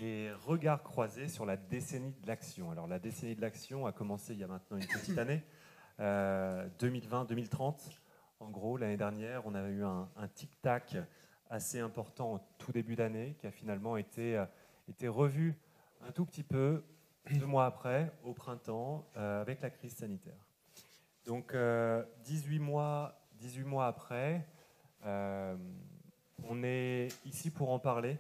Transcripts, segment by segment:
les regards croisés sur la décennie de l'action. Alors la décennie de l'action a commencé il y a maintenant une petite année, 2020-2030. En gros, l'année dernière, on a eu un tic-tac assez important au tout début d'année qui a finalement été revu un tout petit peu 2 mois après, au printemps, avec la crise sanitaire. Donc 18 mois après, on est ici pour en parler.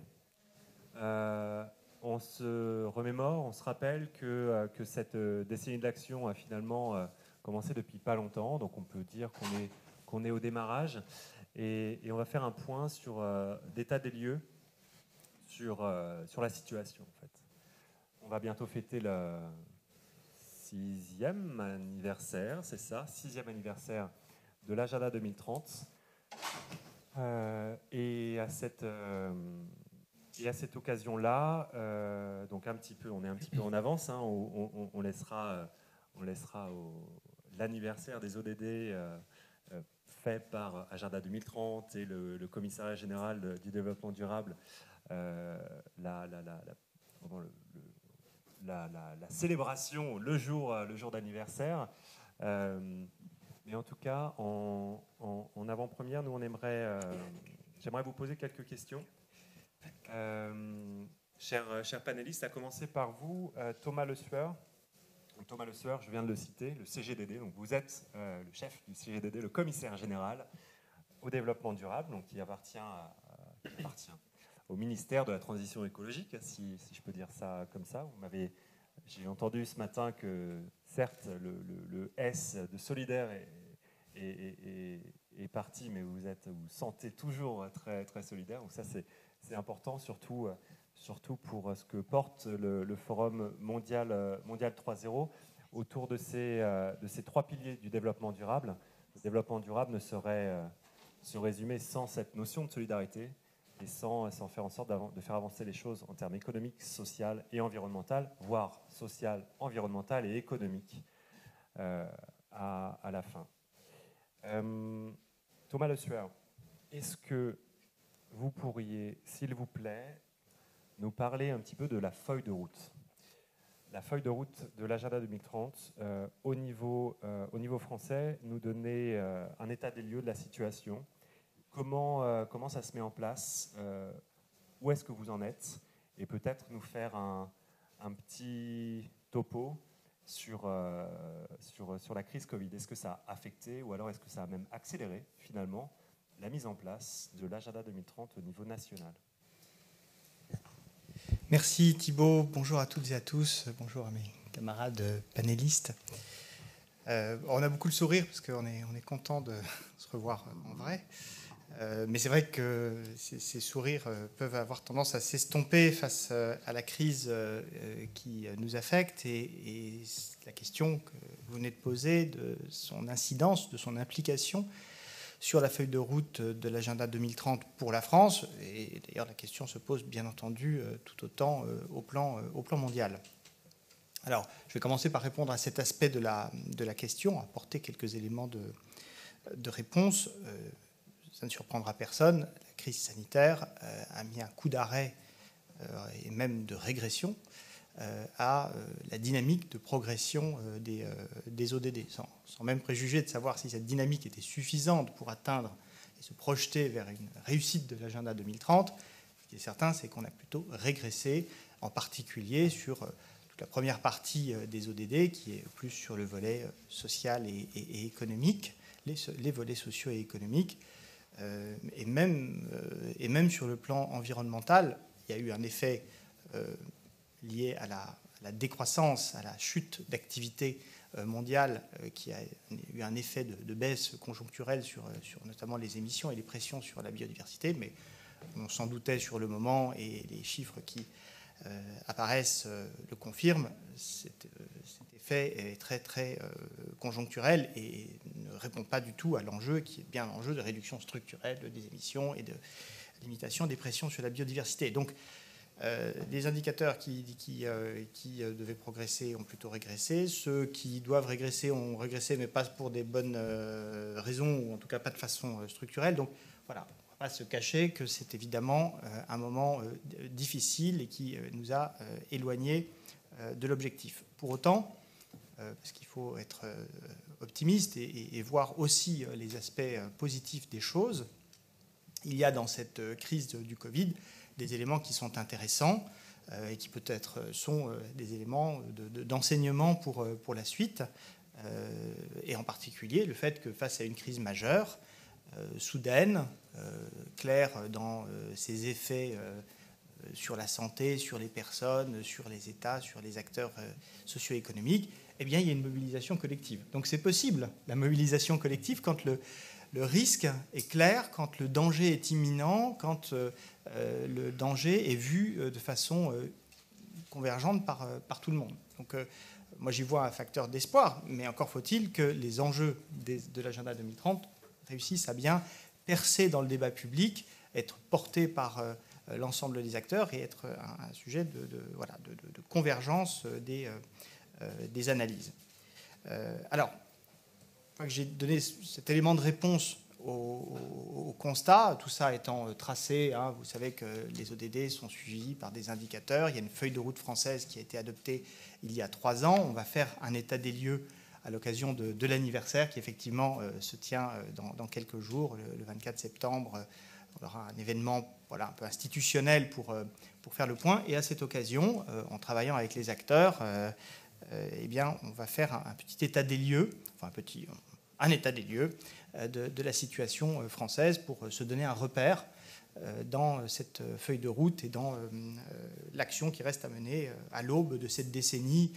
On se remémore, on se rappelle que cette décennie de l'action a finalement commencé depuis pas longtemps, donc on peut dire qu'on est au démarrage, et on va faire un point sur l'état des lieux, sur la situation en fait. On va bientôt fêter le 6e anniversaire, c'est ça, 6e anniversaire de l'Agenda 2030, et à cette occasion-là, donc on est un petit peu en avance, hein, on laissera l'anniversaire des ODD fait par Agenda 2030 et le Commissariat général du développement durable, la célébration le jour d'anniversaire. Mais en tout cas, en avant-première, nous, j'aimerais vous poser quelques questions. Chers panélistes, à commencer par vous, Thomas Le Sueur. Thomas Le Sueur, je viens de le citer, le CGDD. Donc vous êtes le chef du CGDD, le commissaire général au développement durable, donc qui appartient au ministère de la Transition écologique, si je peux dire ça comme ça. J'ai entendu ce matin que, certes, le S de solidaire est parti, mais vous sentez toujours très, très solidaire. Donc ça, c'est important, surtout pour ce que porte le Forum mondial 3.0 autour de ces 3 piliers du développement durable. Le développement durable ne saurait se résumer sans cette notion de solidarité et sans faire en sorte de faire avancer les choses en termes économiques, social et environnemental, voire social, environnemental et économique à la fin. Thomas Le Sueur, est-ce que vous pourriez, s'il vous plaît, nous parler un petit peu de la feuille de route. La feuille de route de l'Agenda 2030, au niveau français, nous donner un état des lieux de la situation. Comment ça se met en place, où est-ce que vous en êtes, et peut-être nous faire un petit topo sur la crise Covid. Est-ce que ça a affecté, ou alors est-ce que ça a même accéléré, finalement, la mise en place de l'Agenda 2030 au niveau national? Merci Thibaut, bonjour à toutes et à tous, bonjour à mes camarades panélistes. On a beaucoup le sourire parce qu'on est content de se revoir en vrai. Mais c'est vrai que ces sourires peuvent avoir tendance à s'estomper face à la crise qui nous affecte et la question que vous venez de poser de son incidence, de son implication sur la feuille de route de l'agenda 2030 pour la France. Et d'ailleurs, la question se pose bien entendu tout autant au plan mondial. Alors, je vais commencer par répondre à cet aspect de la question, apporter quelques éléments de réponse. Ça ne surprendra personne, la crise sanitaire a mis un coup d'arrêt et même de régression à la dynamique de progression des ODD, sans même préjuger de savoir si cette dynamique était suffisante pour atteindre et se projeter vers une réussite de l'agenda 2030. Ce qui est certain, c'est qu'on a plutôt régressé, en particulier sur toute la première partie des ODD, qui est plus sur le volet social et économique, les volets sociaux et économiques. Et même sur le plan environnemental, il y a eu un effet lié à la décroissance, à la chute d'activité mondiale qui a eu un effet de baisse conjoncturelle sur notamment les émissions et les pressions sur la biodiversité, mais on s'en doutait sur le moment et les chiffres qui apparaissent le confirment. Cet effet est très très conjoncturel et ne répond pas du tout à l'enjeu qui est bien l'enjeu de réduction structurelle des émissions et de limitation des pressions sur la biodiversité. Donc les indicateurs qui devaient progresser ont plutôt régressé. Ceux qui doivent régresser ont régressé, mais pas pour des bonnes raisons, ou en tout cas pas de façon structurelle. Donc voilà, va pas se cacher que c'est évidemment un moment difficile et qui nous a éloignés de l'objectif. Pour autant, parce qu'il faut être optimiste et voir aussi les aspects positifs des choses, il y a dans cette crise du Covid des éléments qui sont intéressants et qui peut-être sont des éléments d'enseignement pour la suite, et en particulier le fait que face à une crise majeure, soudaine, claire dans ses effets sur la santé, sur les personnes, sur les États, sur les acteurs socio-économiques, eh bien, il y a une mobilisation collective. Donc c'est possible, la mobilisation collective, quand le risque est clair, quand le danger est imminent, quand le danger est vu de façon convergente par tout le monde. Donc moi, j'y vois un facteur d'espoir, mais encore faut-il que les enjeux de l'agenda 2030 réussissent à bien percer dans le débat public, être portés par l'ensemble des acteurs et être un sujet de convergence des analyses. Alors, une fois que j'ai donné cet élément de réponse au constat, tout ça étant tracé, hein, vous savez que les ODD sont suivis par des indicateurs, il y a une feuille de route française qui a été adoptée il y a 3 ans, on va faire un état des lieux à l'occasion de l'anniversaire qui effectivement se tient dans quelques jours, le 24 septembre. On aura un événement un peu institutionnel pour faire le point. Et à cette occasion, en travaillant avec les acteurs, eh bien, on va faire un petit état des lieux, enfin un état des lieux de la situation française pour se donner un repère dans cette feuille de route et dans l'action qui reste à mener à l'aube de cette décennie.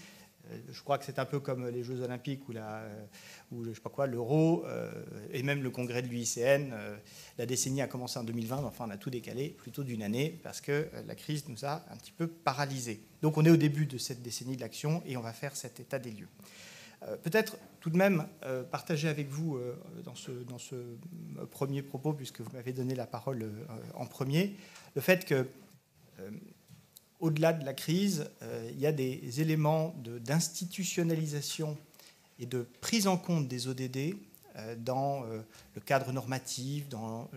Je crois que c'est un peu comme les Jeux Olympiques ou je sais pas quoi, l'Euro et même le congrès de l'UICN. La décennie a commencé en 2020, mais enfin on a tout décalé plutôt d'une année parce que la crise nous a un petit peu paralysés. Donc on est au début de cette décennie de l'action et on va faire cet état des lieux. Peut-être tout de même partager avec vous dans ce premier propos, puisque vous m'avez donné la parole en premier, le fait que au-delà de la crise, il y a des éléments d'institutionnalisation et de prise en compte des ODD dans le cadre normatif, dans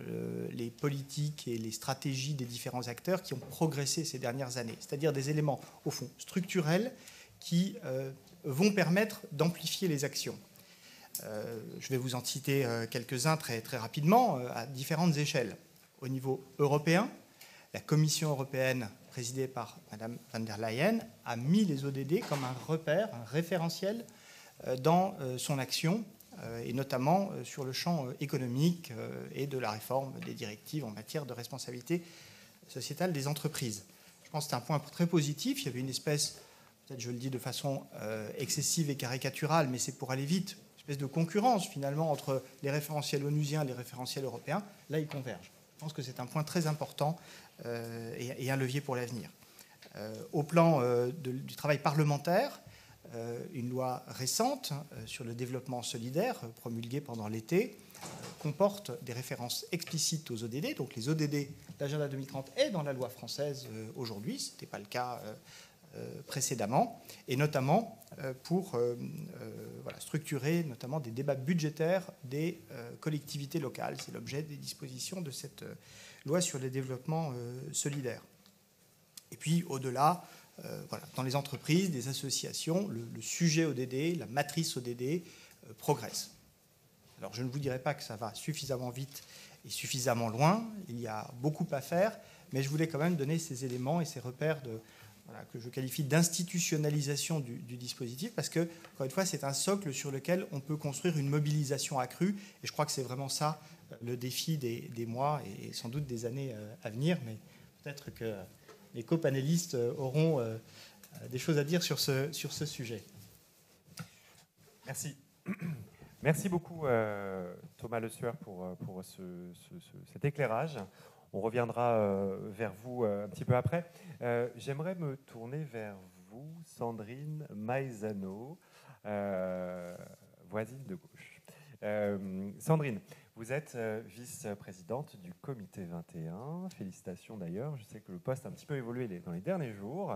les politiques et les stratégies des différents acteurs qui ont progressé ces dernières années. C'est-à-dire des éléments, au fond, structurels qui vont permettre d'amplifier les actions. Je vais vous en citer quelques-uns très, très rapidement, à différentes échelles. Au niveau européen, la Commission européenne, présidée par Mme van der Leyen, a mis les ODD comme un repère, un référentiel dans son action, et notamment sur le champ économique et de la réforme des directives en matière de responsabilité sociétale des entreprises. Je pense que c'est un point très positif. Il y avait une espèce, peut-être je le dis de façon excessive et caricaturale, mais c'est pour aller vite, une espèce de concurrence finalement entre les référentiels onusiens et les référentiels européens. Là, ils convergent. Je pense que c'est un point très important et un levier pour l'avenir. Au plan du travail parlementaire, une loi récente sur le développement solidaire, promulguée pendant l'été, comporte des références explicites aux ODD. Donc les ODD, l'agenda 2030 est dans la loi française aujourd'hui, ce n'était pas le cas précédemment, et notamment pour structurer notamment des débats budgétaires des collectivités locales. C'est l'objet des dispositions de cette loi sur le développement solidaire. Et puis au-delà, dans les entreprises, des associations, le sujet ODD, la matrice ODD progresse. Alors je ne vous dirai pas que ça va suffisamment vite et suffisamment loin, il y a beaucoup à faire, mais je voulais quand même donner ces éléments et ces repères que je qualifie d'institutionnalisation du dispositif, parce que, encore une fois, c'est un socle sur lequel on peut construire une mobilisation accrue, et je crois que c'est vraiment ça le défi des mois et sans doute des années à venir, mais peut-être que les copanélistes auront des choses à dire sur ce sujet. Merci. Merci beaucoup Thomas Le Sueur pour cet éclairage. On reviendra vers vous un petit peu après. J'aimerais me tourner vers vous, Sandrine Maizano, voisine de gauche. Sandrine, vous êtes vice-présidente du comité 21. Félicitations d'ailleurs. Je sais que le poste a un petit peu évolué dans les derniers jours.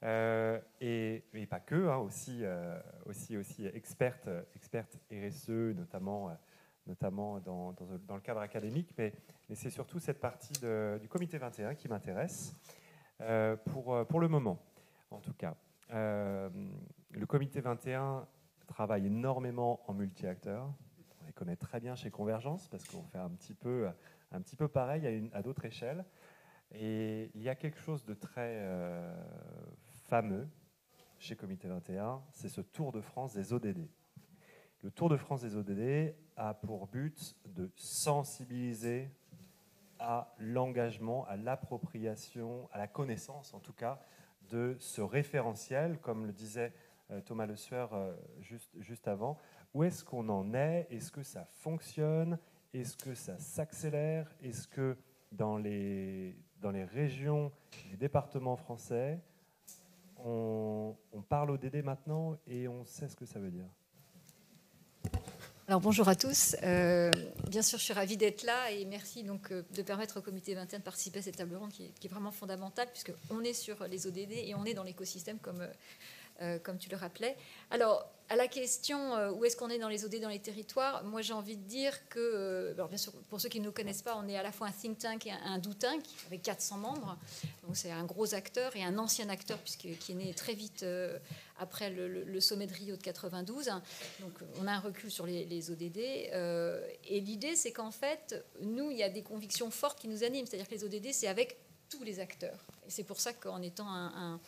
Et pas que, hein, aussi experte RSE, notamment notamment dans le cadre académique, mais c'est surtout cette partie du comité 21 qui m'intéresse, pour le moment, en tout cas. Le comité 21 travaille énormément en multi-acteurs. On les connaît très bien chez Convergence, parce qu'on fait un petit peu pareil à d'autres échelles. Et il y a quelque chose de très fameux chez Comité 21, c'est ce Tour de France des ODD. Le Tour de France des ODD a pour but de sensibiliser à l'engagement, à l'appropriation, à la connaissance en tout cas, de ce référentiel, comme le disait Thomas Le Sueur juste avant. Où est-ce qu'on en est? Est-ce que ça fonctionne? Est-ce que ça s'accélère? Est-ce que dans les régions, les départements français, on parle ODD maintenant et on sait ce que ça veut dire? Alors bonjour à tous. Bien sûr, je suis ravie d'être là et merci donc de permettre au Comité 21 de participer à cette table ronde qui est vraiment fondamentale puisqu'on est sur les ODD et on est dans l'écosystème comme tu le rappelais. Alors, à la question où est-ce qu'on est dans les ODD dans les territoires, moi j'ai envie de dire que, alors bien sûr, pour ceux qui ne nous connaissent pas, on est à la fois un think tank et un do tank avec 400 membres. Donc c'est un gros acteur et un ancien acteur qui est né très vite après le sommet de Rio de 92. Donc on a un recul sur les ODD. Et l'idée, c'est qu'en fait, nous, il y a des convictions fortes qui nous animent. C'est-à-dire que les ODD, c'est avec tous les acteurs. Et c'est pour ça qu'en étant un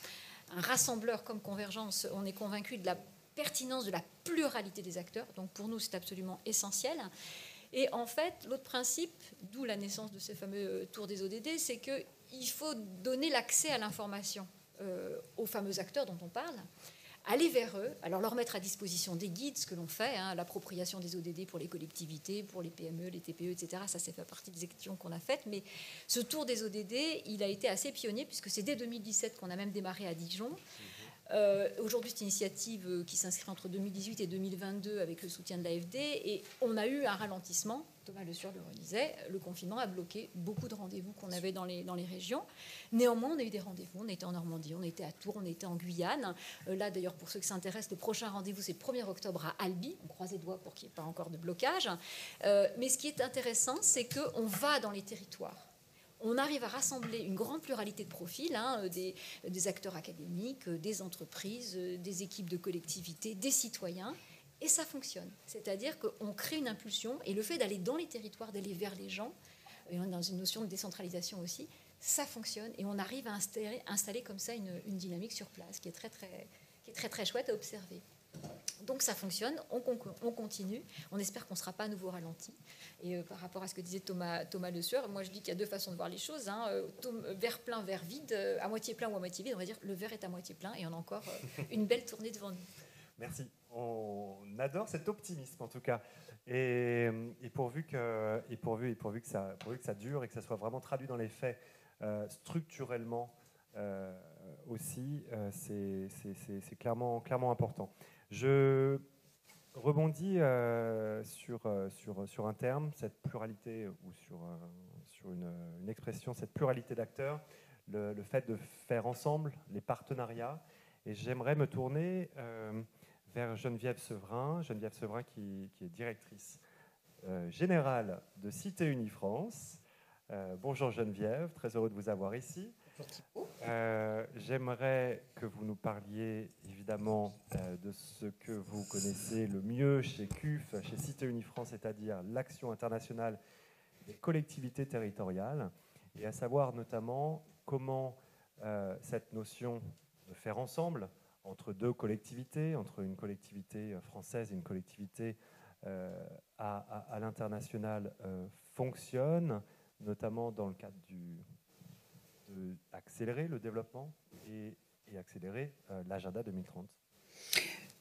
rassembleur comme Convergence, on est convaincu de la pertinence de la pluralité des acteurs. Donc pour nous, c'est absolument essentiel. Et en fait, l'autre principe, d'où la naissance de ces fameux tours des ODD, c'est qu'il faut donner l'accès à l'information aux fameux acteurs dont on parle, aller vers eux, alors leur mettre à disposition des guides, ce que l'on fait, l'appropriation des ODD pour les collectivités, pour les PME, les TPE, etc. Ça, c'est fait partie des actions qu'on a faites. Mais ce tour des ODD, il a été assez pionnier, puisque c'est dès 2017 qu'on a même démarré à Dijon. Aujourd'hui, c'est une initiative qui s'inscrit entre 2018 et 2022 avec le soutien de l'AFD. Et on a eu un ralentissement. Thomas Le Sueur le redisait, le confinement a bloqué beaucoup de rendez-vous qu'on avait dans les régions. Néanmoins, on a eu des rendez-vous. On était en Normandie, on était à Tours, on était en Guyane. Là, d'ailleurs, pour ceux qui s'intéressent, le prochain rendez-vous, c'est le 1er octobre à Albi. On croise les doigts pour qu'il n'y ait pas encore de blocage. Mais ce qui est intéressant, c'est qu'on va dans les territoires. On arrive à rassembler une grande pluralité de profils, des acteurs académiques, des entreprises, des équipes de collectivités, des citoyens. Et ça fonctionne. C'est-à-dire qu'on crée une impulsion et le fait d'aller dans les territoires, d'aller vers les gens, et on est dans une notion de décentralisation aussi, ça fonctionne et on arrive à installer comme ça une dynamique sur place qui est très, très chouette à observer. Donc ça fonctionne, on continue, on espère qu'on ne sera pas à nouveau ralenti. Et par rapport à ce que disait Thomas Le Sueur, moi je dis qu'il y a deux façons de voir les choses, verre plein, verre vide, à moitié plein ou à moitié vide. On va dire le verre est à moitié plein et on a encore une belle tournée devant nous. Merci. On adore cet optimisme en tout cas. Et pourvu que ça dure et que ça soit vraiment traduit dans les faits structurellement aussi, c'est clairement important. Je rebondis sur un terme, cette pluralité, ou sur une expression, cette pluralité d'acteurs, le fait de faire ensemble les partenariats. Et j'aimerais me tourner vers Geneviève Sevrin qui est directrice générale de Cité Unie France. Bonjour Geneviève, très heureux de vous avoir ici. J'aimerais que vous nous parliez évidemment de ce que vous connaissez le mieux chez CUF, chez Cité Unie France, c'est-à-dire l'action internationale des collectivités territoriales, et à savoir notamment comment cette notion de faire ensemble entre deux collectivités, entre une collectivité française et une collectivité à l'international fonctionne, notamment dans le cadre d'accélérer le développement et accélérer l'agenda 2030.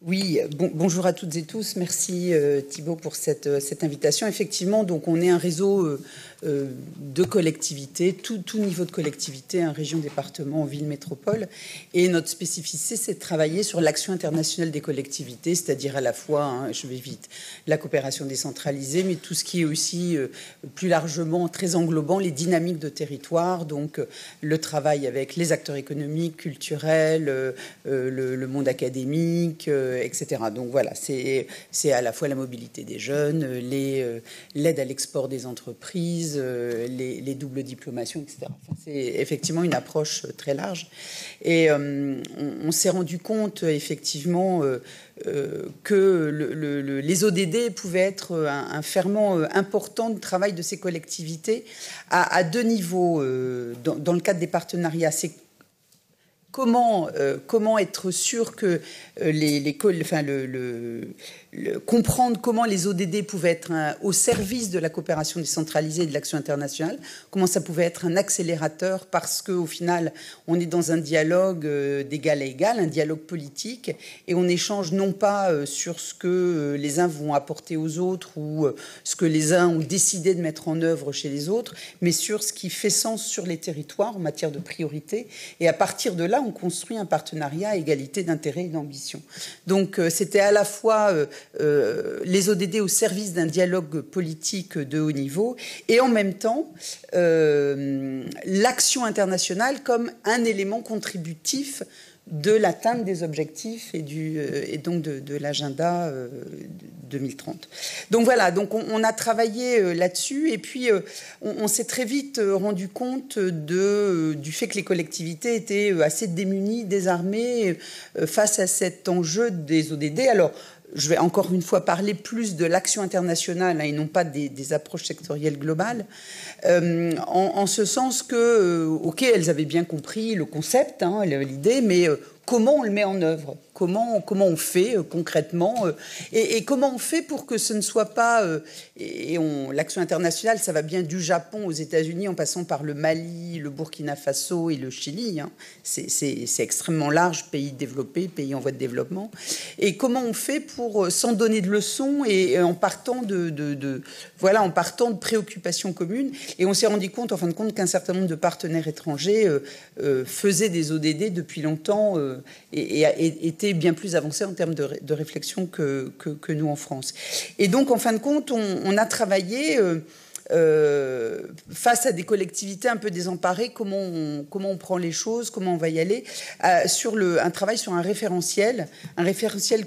Oui, bonjour à toutes et tous. Merci Thibaut pour cette invitation. Effectivement, donc on est un réseau de collectivités, tout niveau de collectivité, région, département, ville, métropole. Et notre spécificité, c'est de travailler sur l'action internationale des collectivités, c'est-à-dire à la fois, je vais vite, la coopération décentralisée, mais tout ce qui est aussi plus largement, très englobant, les dynamiques de territoire, donc le travail avec les acteurs économiques, culturels, le monde académique, etc. Donc voilà, c'est à la fois la mobilité des jeunes, l'aide à l'export des entreprises, les doubles diplomations, etc. Enfin, c'est effectivement une approche très large. Et on s'est rendu compte effectivement que les ODD pouvaient être un ferment important de travail de ces collectivités à deux niveaux dans le cadre des partenariats. C'est comment être sûr que comprendre comment les ODD pouvaient être au service de la coopération décentralisée et de l'action internationale, comment ça pouvait être un accélérateur parce qu'au final, on est dans un dialogue d'égal à égal, un dialogue politique, et on échange non pas sur ce que les uns vont apporter aux autres ou ce que les uns ont décidé de mettre en œuvre chez les autres, mais sur ce qui fait sens sur les territoires en matière de priorité. Et à partir de là, on construit un partenariat à égalité d'intérêt et d'ambition. Donc c'était à la fois les ODD au service d'un dialogue politique de haut niveau et en même temps l'action internationale comme un élément contributif de l'atteinte des objectifs et donc de l'agenda 2030. Donc voilà, donc on a travaillé là-dessus et puis on s'est très vite rendu compte du fait que les collectivités étaient assez démunies, désarmées face à cet enjeu des ODD. Alors, je vais encore une fois parler plus de l'action internationale et non pas des approches sectorielles globales, en ce sens que, ok, elles avaient bien compris le concept, l'idée, mais comment on le met en œuvre ? Comment on fait concrètement et comment on fait pour que ce ne soit pas... l'action internationale, ça va bien du Japon aux États-Unis en passant par le Mali, le Burkina Faso et le Chili. C'est extrêmement large, pays développés, pays en voie de développement. Et comment on fait pour, sans donner de leçons et en partant en partant de préoccupations communes. Et on s'est rendu compte, en fin de compte, qu'un certain nombre de partenaires étrangers faisaient des ODD depuis longtemps et étaient bien plus avancés en termes de réflexion que nous en France. Et donc, en fin de compte, on a travaillé face à des collectivités un peu désemparées, comment on prend les choses, comment on va y aller, un travail sur un référentiel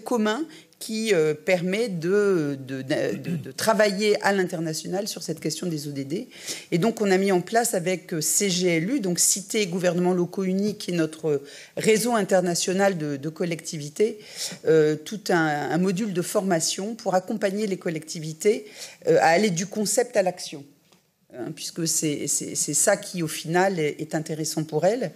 commun qui permet de travailler à l'international sur cette question des ODD. Et donc, on a mis en place avec CGLU, donc Cité et Gouvernements Locaux Unis, qui est notre réseau international de collectivités, tout un module de formation pour accompagner les collectivités à aller du concept à l'action. Puisque c'est ça qui, au final, est intéressant pour elles.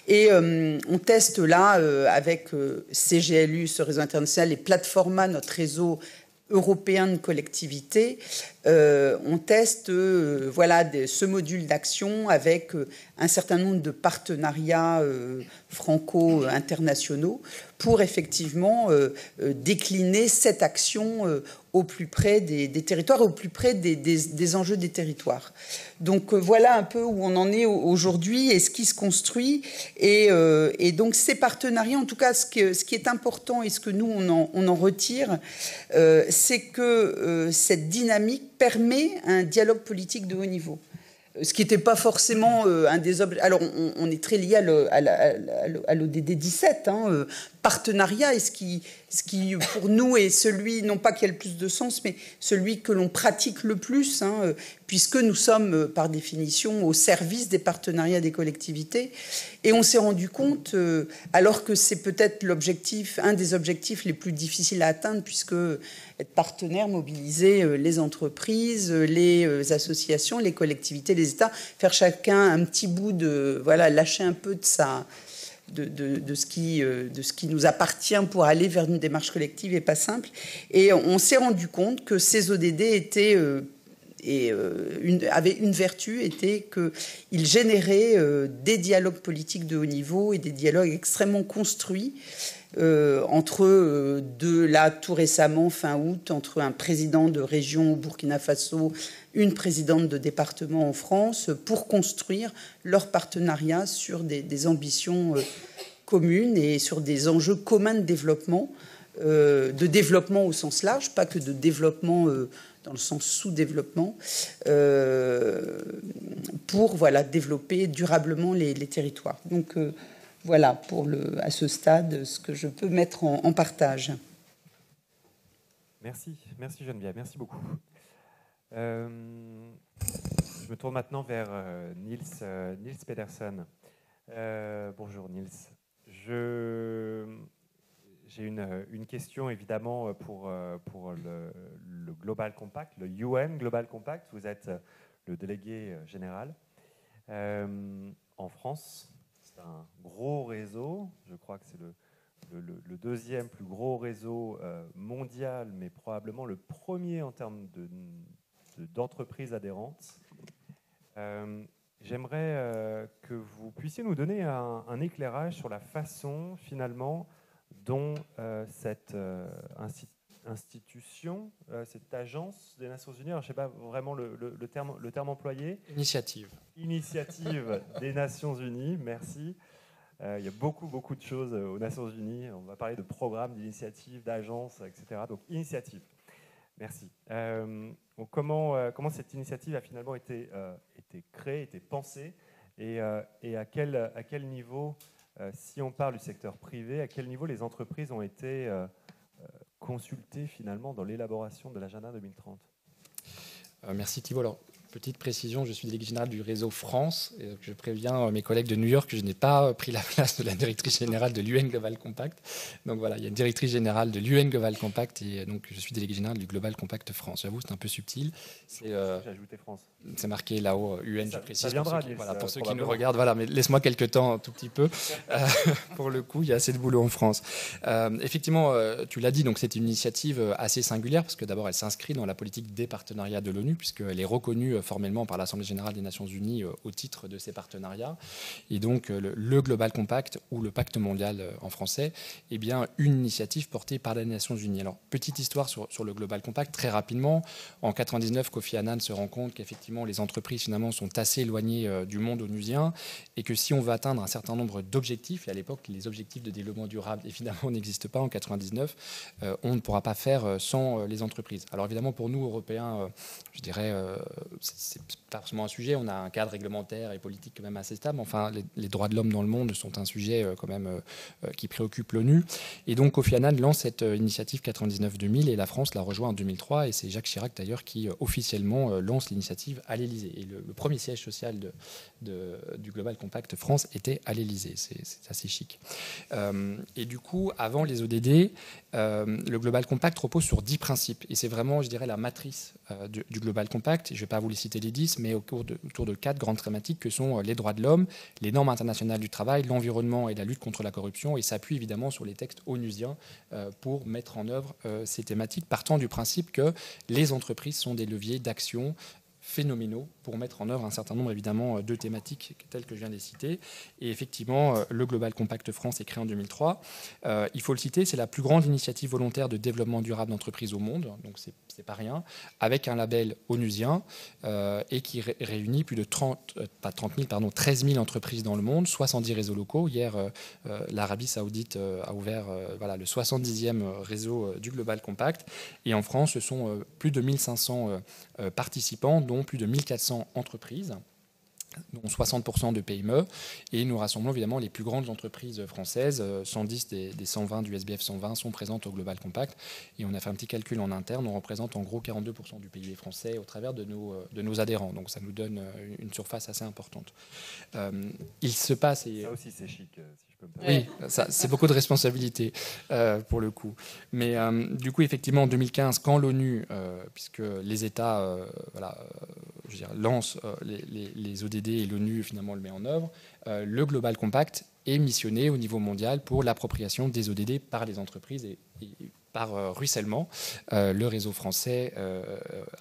Et on teste là, avec CGLU, ce réseau international, et Platforma, notre réseau européen de collectivités, on teste ce module d'action avec un certain nombre de partenariats franco-internationaux pour effectivement décliner cette action au plus près des territoires, au plus près des enjeux des territoires. Donc voilà un peu où on en est aujourd'hui et ce qui se construit. Et donc ces partenariats, en tout cas ce qui est important et ce que nous on en retire, c'est que cette dynamique permet un dialogue politique de haut niveau. Ce qui n'était pas forcément un des objets. Alors, on est très lié à l'ODD 17, partenariat, et ce qui, pour nous, est celui, non pas qui a le plus de sens, mais celui que l'on pratique le plus, puisque nous sommes, par définition, au service des partenariats des collectivités. Et on s'est rendu compte, alors que c'est peut-être un des objectifs les plus difficiles à atteindre, puisque être partenaire, mobiliser les entreprises, les associations, les collectivités, les États, faire chacun un petit bout lâcher un peu de ce qui nous appartient pour aller vers une démarche collective n'est pas simple. Et on s'est rendu compte que ces ODD avaient une vertu, était qu'ils généraient des dialogues politiques de haut niveau et des dialogues extrêmement construits entre tout récemment, fin août, entre un président de région au Burkina Faso, une présidente de département en France, pour construire leur partenariat sur des ambitions communes et sur des enjeux communs de développement au sens large, pas que de développement dans le sens sous-développement, pour développer durablement les territoires. Donc voilà, à ce stade, ce que je peux mettre en partage. Merci Geneviève, merci beaucoup. Je me tourne maintenant vers Niels Pedersen. Bonjour Niels. J'ai une question évidemment pour le Global Compact, le UN Global Compact. Vous êtes le délégué général. En France, c'est un gros réseau. Je crois que c'est le deuxième plus gros réseau mondial, mais probablement le premier en termes d'entreprises adhérentes. J'aimerais que vous puissiez nous donner un éclairage sur la façon, finalement, dont cette institution, cette agence des Nations Unies, alors je ne sais pas vraiment le terme employé. Initiative des Nations Unies, merci. Il y a beaucoup de choses aux Nations Unies. On va parler de programmes, d'initiatives, d'agences, etc. Donc, initiative. Merci. Donc comment cette initiative a finalement été créée, été pensée, et à quel niveau, si on parle du secteur privé, à quel niveau les entreprises ont été consultées finalement dans l'élaboration de l'agenda 2030 ? Merci Thibault. Alors, petite précision, je suis délégué général du réseau France. Et je préviens mes collègues de New York que je n'ai pas pris la place de la directrice générale de l'UN Global Compact. Donc voilà, il y a une directrice générale de l'UN Global Compact et donc je suis délégué général du Global Compact France. J'avoue, c'est un peu subtil. J'ai ajouté France. C'est marqué là-haut UN, je précise. Ça viendra, pour ceux qui nous regardent. Voilà, mais laisse-moi quelques temps, un tout petit peu. Pour le coup, il y a assez de boulot en France. Effectivement, tu l'as dit, donc c'est une initiative assez singulière parce que d'abord, elle s'inscrit dans la politique des partenariats de l'ONU puisqu'elle est reconnue formellement par l'Assemblée générale des Nations Unies au titre de ces partenariats. Et donc, le Global Compact, ou le Pacte mondial en français, est bien une initiative portée par les Nations Unies. Alors, petite histoire sur le Global Compact, très rapidement. En 1999, Kofi Annan se rend compte qu'effectivement, les entreprises finalement sont assez éloignées du monde onusien et que si on veut atteindre un certain nombre d'objectifs, et à l'époque, les objectifs de développement durable, évidemment, n'existent pas en 1999, on ne pourra pas faire sans les entreprises. Alors, évidemment, pour nous, Européens, je dirais, c'est pas forcément un sujet. On a un cadre réglementaire et politique quand même assez stable. Enfin, les droits de l'homme dans le monde sont un sujet quand même qui préoccupe l'ONU. Et donc, Kofi Annan lance cette initiative 99-2000 et la France la rejoint en 2003. Et c'est Jacques Chirac d'ailleurs qui officiellement lance l'initiative à l'Élysée. Et le premier siège social du Global Compact France était à l'Élysée. C'est assez chic. Et du coup, avant les ODD, le Global Compact repose sur 10 principes. Et c'est vraiment, je dirais, la matrice du Global Compact. Je ne vais pas vous les citer les 10, mais autour de 4 grandes thématiques que sont les droits de l'homme, les normes internationales du travail, l'environnement et la lutte contre la corruption, et s'appuie évidemment sur les textes onusiens pour mettre en œuvre ces thématiques, partant du principe que les entreprises sont des leviers d'action phénoménaux pour mettre en œuvre un certain nombre évidemment de thématiques telles que je viens de les citer. Et effectivement, le Global Compact France est créé en 2003. Il faut le citer, c'est la plus grande initiative volontaire de développement durable d'entreprise au monde, donc c'est pas rien, avec un label onusien et qui réunit plus de 13 000 entreprises dans le monde, 70 réseaux locaux. Hier, l'Arabie Saoudite a ouvert le 70e réseau du Global Compact. Et en France, ce sont plus de 1500 participants, dont plus de 1400 entreprises, dont 60% de PME, et nous rassemblons évidemment les plus grandes entreprises françaises. 110 des 120 du SBF 120 sont présentes au Global Compact, et on a fait un petit calcul en interne, on représente en gros 42% du PIB français au travers de nos adhérents, donc ça nous donne une surface assez importante. Il se passe... Ça aussi c'est chic, si je peux me permettre. Oui, c'est beaucoup de responsabilités pour le coup. Mais du coup, effectivement, en 2015, quand l'ONU, puisque les États lancent les ODD et l'ONU finalement le met en œuvre, le Global Compact est missionné au niveau mondial pour l'appropriation des ODD par les entreprises et par ruissellement. Le réseau français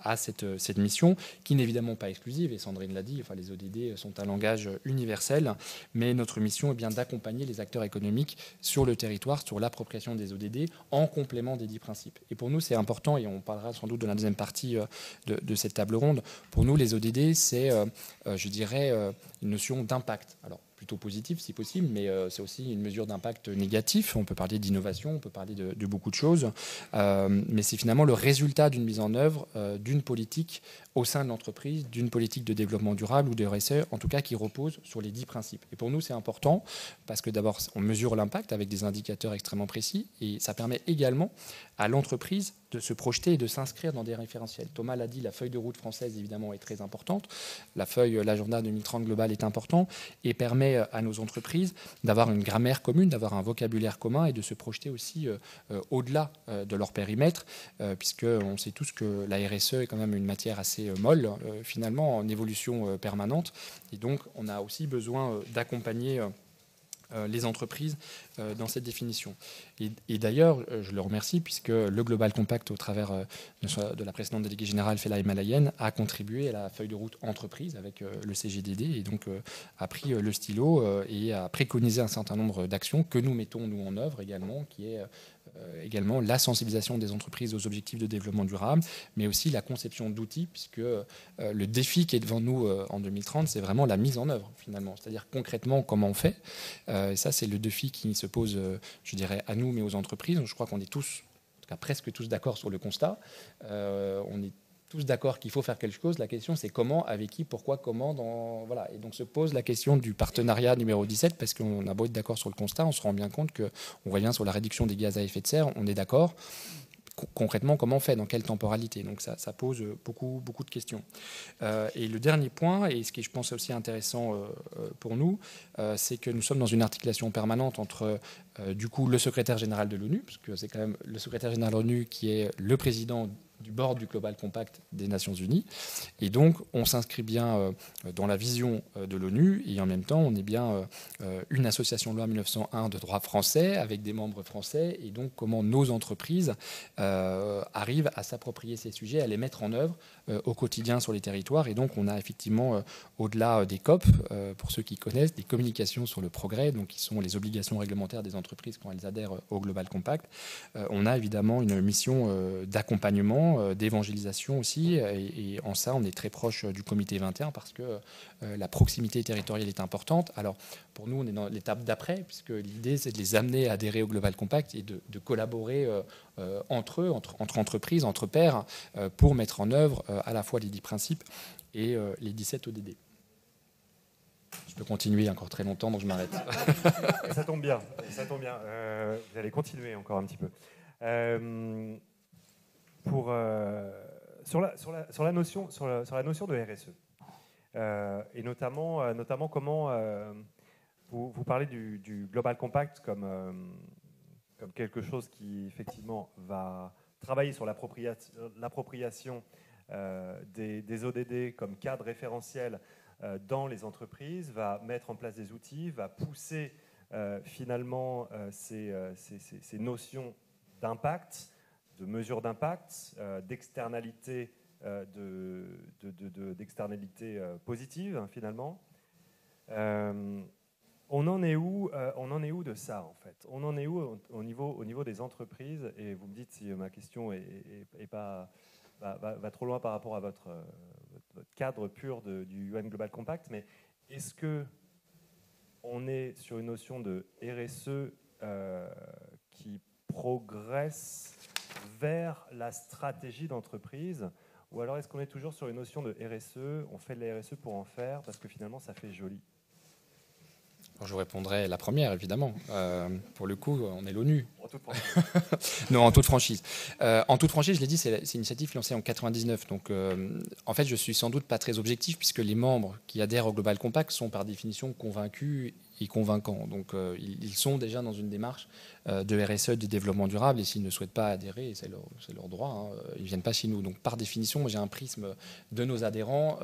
a cette mission qui n'est évidemment pas exclusive, et Sandrine l'a dit, les ODD sont un langage universel, mais notre mission est bien d'accompagner les acteurs économiques sur le territoire, sur l'appropriation des ODD, en complément des 10 principes. Et pour nous, c'est important, et on parlera sans doute de la deuxième partie de cette table ronde, pour nous, les ODD, c'est, je dirais, une notion d'impact. Alors, plutôt positif si possible, mais c'est aussi une mesure d'impact négatif. On peut parler d'innovation, on peut parler de beaucoup de choses, mais c'est finalement le résultat d'une mise en œuvre d'une politique au sein de l'entreprise, d'une politique de développement durable ou de RSE, en tout cas qui repose sur les 10 principes. Et pour nous, c'est important parce que d'abord, on mesure l'impact avec des indicateurs extrêmement précis, et ça permet également à l'entreprise de se projeter et de s'inscrire dans des référentiels. Thomas l'a dit, la feuille de route française, évidemment, est très importante. L'agenda 2030 global est important et permet à nos entreprises d'avoir une grammaire commune, d'avoir un vocabulaire commun et de se projeter aussi au-delà de leur périmètre, puisqu'on sait tous que la RSE est quand même une matière assez molle, finalement, en évolution permanente. Et donc, on a aussi besoin d'accompagner les entreprises dans cette définition. Et d'ailleurs, je le remercie puisque le Global Compact, au travers de la précédente déléguée générale Fela Himalayan, a contribué à la feuille de route entreprise avec le CGDD et donc a pris le stylo et a préconisé un certain nombre d'actions que nous mettons nous en œuvre également, qui est également la sensibilisation des entreprises aux objectifs de développement durable, mais aussi la conception d'outils, puisque le défi qui est devant nous en 2030, c'est vraiment la mise en œuvre, finalement. C'est-à-dire concrètement comment on fait. Et ça, c'est le défi qui se pose, je dirais, à nous, mais aux entreprises. Je crois qu'on est tous, en tout cas presque tous d'accord sur le constat. On est tous d'accord qu'il faut faire quelque chose. La question, c'est comment, avec qui, pourquoi, comment. Voilà. Et donc se pose la question du partenariat numéro 17, parce qu'on a beau être d'accord sur le constat, on se rend bien compte qu'on revient sur la réduction des gaz à effet de serre, on est d'accord. Concrètement, comment on fait, dans quelle temporalité? Donc ça pose beaucoup de questions. Et le dernier point, et ce qui je pense aussi intéressant pour nous, c'est que nous sommes dans une articulation permanente entre du coup le secrétaire général de l'ONU, parce que c'est quand même le secrétaire général de l'ONU qui est le président du board du Global Compact des Nations Unies. Et donc, on s'inscrit bien dans la vision de l'ONU et en même temps, on est bien une association de loi 1901 de droit français avec des membres français et donc comment nos entreprises arrivent à s'approprier ces sujets, à les mettre en œuvre au quotidien sur les territoires. Et donc, on a effectivement, au-delà des COP, pour ceux qui connaissent, des communications sur le progrès, donc qui sont les obligations réglementaires des entreprises quand elles adhèrent au Global Compact. On a évidemment une mission d'accompagnement, d'évangélisation aussi, et en ça on est très proche du comité 21 parce que la proximité territoriale est importante. Alors pour nous on est dans l'étape d'après puisque l'idée c'est de les amener à adhérer au Global Compact et de collaborer entre eux, entre entreprises, entre pairs, pour mettre en œuvre à la fois les 10 principes et les 17 ODD. Je peux continuer encore très longtemps, donc je m'arrête. Ça tombe bien, ça tombe bien. Vous allez continuer encore un petit peu. Sur la notion de RSE, et notamment comment vous parlez du Global Compact comme quelque chose qui effectivement va travailler sur l'appropriation des ODD comme cadre référentiel dans les entreprises, va mettre en place des outils, va pousser finalement ces notions d'impact, de mesures d'impact, d'externalités positives finalement. On en est où de ça en fait? On en est où au niveau des entreprises? Et vous me dites si ma question va trop loin par rapport à votre cadre pur du UN Global Compact, mais est-ce que on est sur une notion de RSE qui progresse vers la stratégie d'entreprise, ou alors est-ce qu'on est toujours sur une notion de RSE, on fait de la RSE pour en faire parce que finalement ça fait joli? Alors, je vous répondrai la première, évidemment. Pour le coup, on est l'ONU. En toute franchise. Non, en toute franchise. En toute franchise, je l'ai dit, c'est une initiative lancée en 99. Donc, en fait, je suis sans doute pas très objectif puisque les membres qui adhèrent au Global Compact sont par définition convaincus et convaincants. Donc, ils sont déjà dans une démarche de RSE, de développement durable, et s'ils ne souhaitent pas adhérer, c'est leur droit, hein, ils ne viennent pas chez nous. Donc, par définition, moi, j'ai un prisme de nos adhérents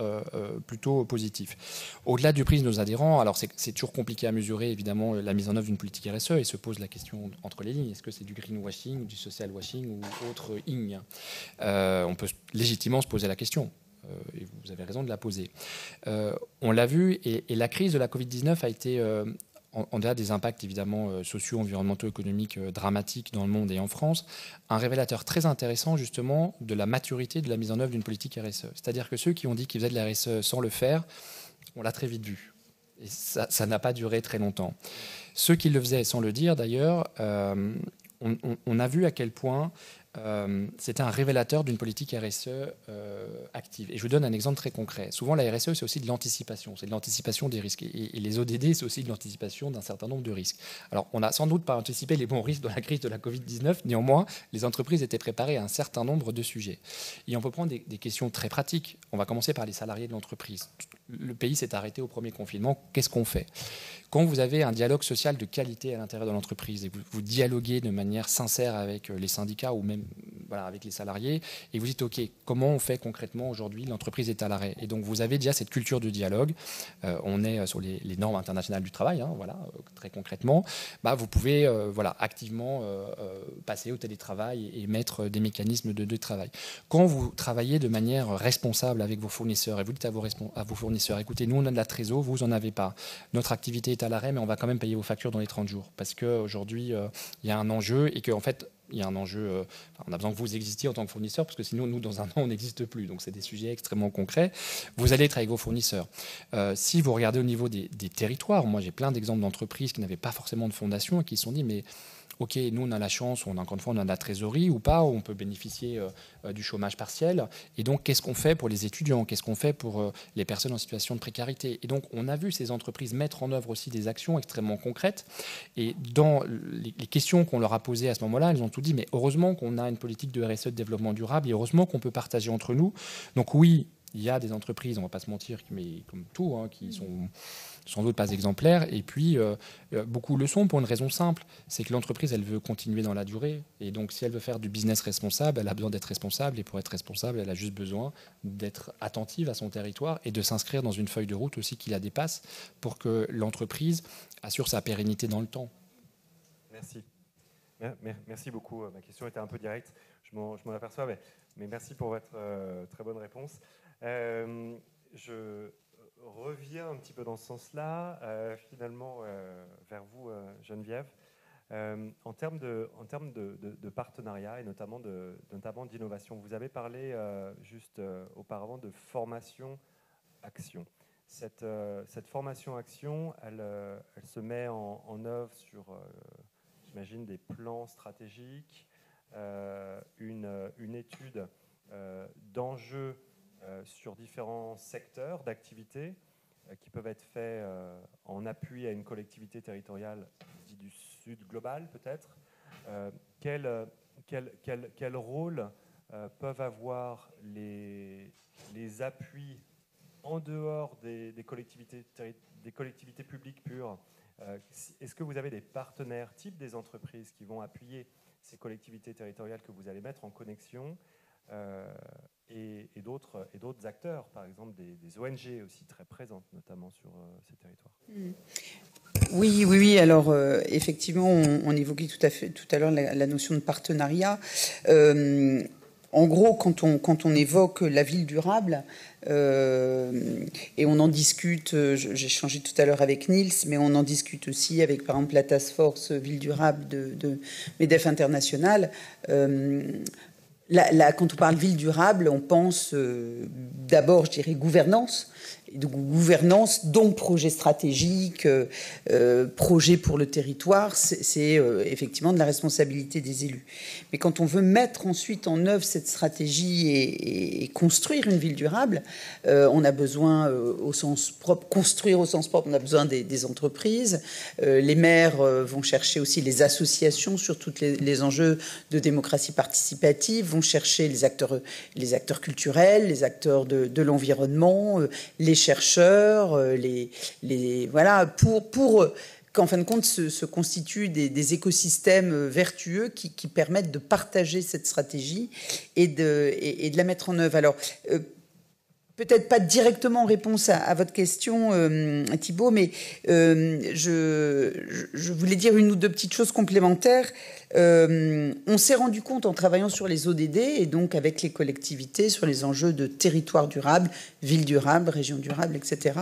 plutôt positif. Au-delà du prisme de nos adhérents, alors c'est toujours compliqué à mesurer, évidemment, la mise en œuvre d'une politique RSE, et se pose la question entre les lignes, est-ce que c'est du greenwashing, du social washing ou autre ing? On peut légitimement se poser la question. Et vous avez raison de la poser. On l'a vu, et la crise de la Covid-19 a été, en dehors des impacts évidemment sociaux, environnementaux, économiques dramatiques dans le monde et en France, un révélateur très intéressant justement de la maturité de la mise en œuvre d'une politique RSE. C'est-à-dire que ceux qui ont dit qu'ils faisaient de la RSE sans le faire, on l'a très vite vu. Et ça n'a pas duré très longtemps. Ceux qui le faisaient sans le dire d'ailleurs, on a vu à quel point c'était un révélateur d'une politique RSE active. Et je vous donne un exemple très concret. Souvent, la RSE, c'est aussi de l'anticipation. C'est de l'anticipation des risques. Et les ODD, c'est aussi de l'anticipation d'un certain nombre de risques. Alors, on n'a sans doute pas anticipé les bons risques de la crise de la Covid-19. Néanmoins, les entreprises étaient préparées à un certain nombre de sujets. Et on peut prendre des questions très pratiques. On va commencer par les salariés de l'entreprise. Le pays s'est arrêté au premier confinement. Qu'est-ce qu'on fait ? Quand vous avez un dialogue social de qualité à l'intérieur de l'entreprise et vous dialoguez de manière sincère avec les syndicats ou même avec les salariés, et vous dites, OK, comment on fait concrètement aujourd'hui ? L'entreprise est à l'arrêt. Et donc, vous avez déjà cette culture de dialogue. On est sur les normes internationales du travail, très concrètement. Vous pouvez activement passer au télétravail et mettre des mécanismes de travail. Quand vous travaillez de manière responsable avec vos fournisseurs, et vous dites à vos fournisseurs, écoutez, nous, on a de la trésor, vous n'en avez pas. Notre activité est à l'arrêt, mais on va quand même payer vos factures dans les 30 jours. Parce qu'aujourd'hui, il y a un enjeu et qu'en fait, il y a un enjeu, on a besoin que vous existiez en tant que fournisseur, parce que sinon, nous, dans un an, on n'existe plus. Donc, c'est des sujets extrêmement concrets. Vous allez être avec vos fournisseurs. Si vous regardez au niveau des territoires, moi, j'ai plein d'exemples d'entreprises qui n'avaient pas forcément de fondation et qui se sont dit, mais OK, nous, on a la chance, encore une fois, on a de la trésorerie ou pas, on peut bénéficier du chômage partiel. Et donc, qu'est-ce qu'on fait pour les étudiants ? Qu'est-ce qu'on fait pour les personnes en situation de précarité ? Et donc, on a vu ces entreprises mettre en œuvre aussi des actions extrêmement concrètes. Et dans les questions qu'on leur a posées à ce moment-là, elles ont tout dit, mais heureusement qu'on a une politique de RSE de développement durable et heureusement qu'on peut partager entre nous. Donc oui, il y a des entreprises, on ne va pas se mentir, mais comme tout, qui sont sans doute pas exemplaires. Et puis, beaucoup le sont pour une raison simple, c'est que l'entreprise, elle veut continuer dans la durée. Et donc, si elle veut faire du business responsable, elle a besoin d'être responsable. Et pour être responsable, elle a juste besoin d'être attentive à son territoire et de s'inscrire dans une feuille de route aussi qui la dépasse pour que l'entreprise assure sa pérennité dans le temps. Merci. Merci beaucoup. Ma question était un peu directe, je m'en aperçois, mais merci pour votre très bonne réponse. Je reviens un petit peu dans ce sens-là, finalement, vers vous, Geneviève. En termes de partenariat et notamment d'innovation, vous avez parlé juste auparavant de formation-action. Cette formation-action, elle se met en œuvre sur, j'imagine, des plans stratégiques, une étude d'enjeux sur différents secteurs d'activité qui peuvent être faits en appui à une collectivité territoriale du Sud global, peut-être. Quel rôle peuvent avoir les appuis en dehors des collectivités publiques pures? Est-ce que vous avez des partenaires type des entreprises qui vont appuyer ces collectivités territoriales que vous allez mettre en connexion et d'autres acteurs, par exemple des ONG aussi très présentes, notamment sur ces territoires? Oui. Alors, effectivement, on évoquait tout à l'heure la notion de partenariat. En gros, quand on évoque la ville durable, et on en discute, j'ai échangé tout à l'heure avec Niels, mais on en discute aussi avec, par exemple, la Task Force Ville Durable de MEDEF International. Quand on parle ville durable, on pense d'abord, je dirais, gouvernance, donc projet stratégique, projet pour le territoire, c'est effectivement de la responsabilité des élus. Mais quand on veut mettre ensuite en œuvre cette stratégie et construire une ville durable, on a besoin au sens propre, construire au sens propre, on a besoin des entreprises. Les maires vont chercher aussi les associations sur tous les enjeux de démocratie participative, vont chercher les acteurs culturels, les acteurs de l'environnement, les chercheurs, voilà, pour qu'en fin de compte se constituent des écosystèmes vertueux qui permettent de partager cette stratégie et de la mettre en œuvre. Alors, peut-être pas directement en réponse à votre question, Thibault, mais je voulais dire une ou deux petites choses complémentaires. On s'est rendu compte en travaillant sur les ODD et donc avec les collectivités sur les enjeux de territoire durable, ville durable, région durable, etc.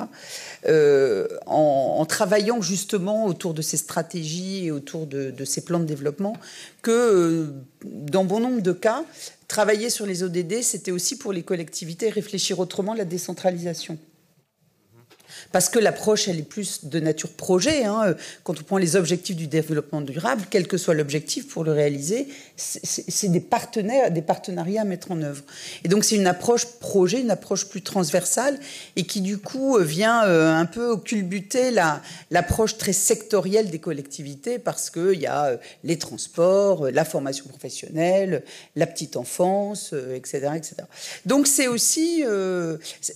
En travaillant justement autour de ces stratégies et autour de ces plans de développement, que dans bon nombre de cas, travailler sur les ODD, c'était aussi pour les collectivités réfléchir autrement la décentralisation. parce que l'approche, elle est plus de nature projet. Quand on prend les objectifs du développement durable, quel que soit l'objectif pour le réaliser, c'est des partenariats à mettre en œuvre. Et donc c'est une approche projet, une approche plus transversale, et qui du coup vient un peu culbuter l'approche très sectorielle des collectivités, parce qu'il y a les transports, la formation professionnelle, la petite enfance, etc., etc. Donc c'est aussi,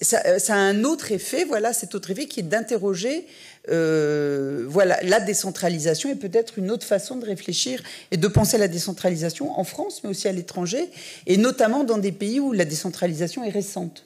ça a un autre effet, voilà, cet autre effet qui est d'interroger la décentralisation, et peut-être une autre façon de réfléchir et de penser la décentralisation en France, mais aussi à l'étranger, et notamment dans des pays où la décentralisation est récente.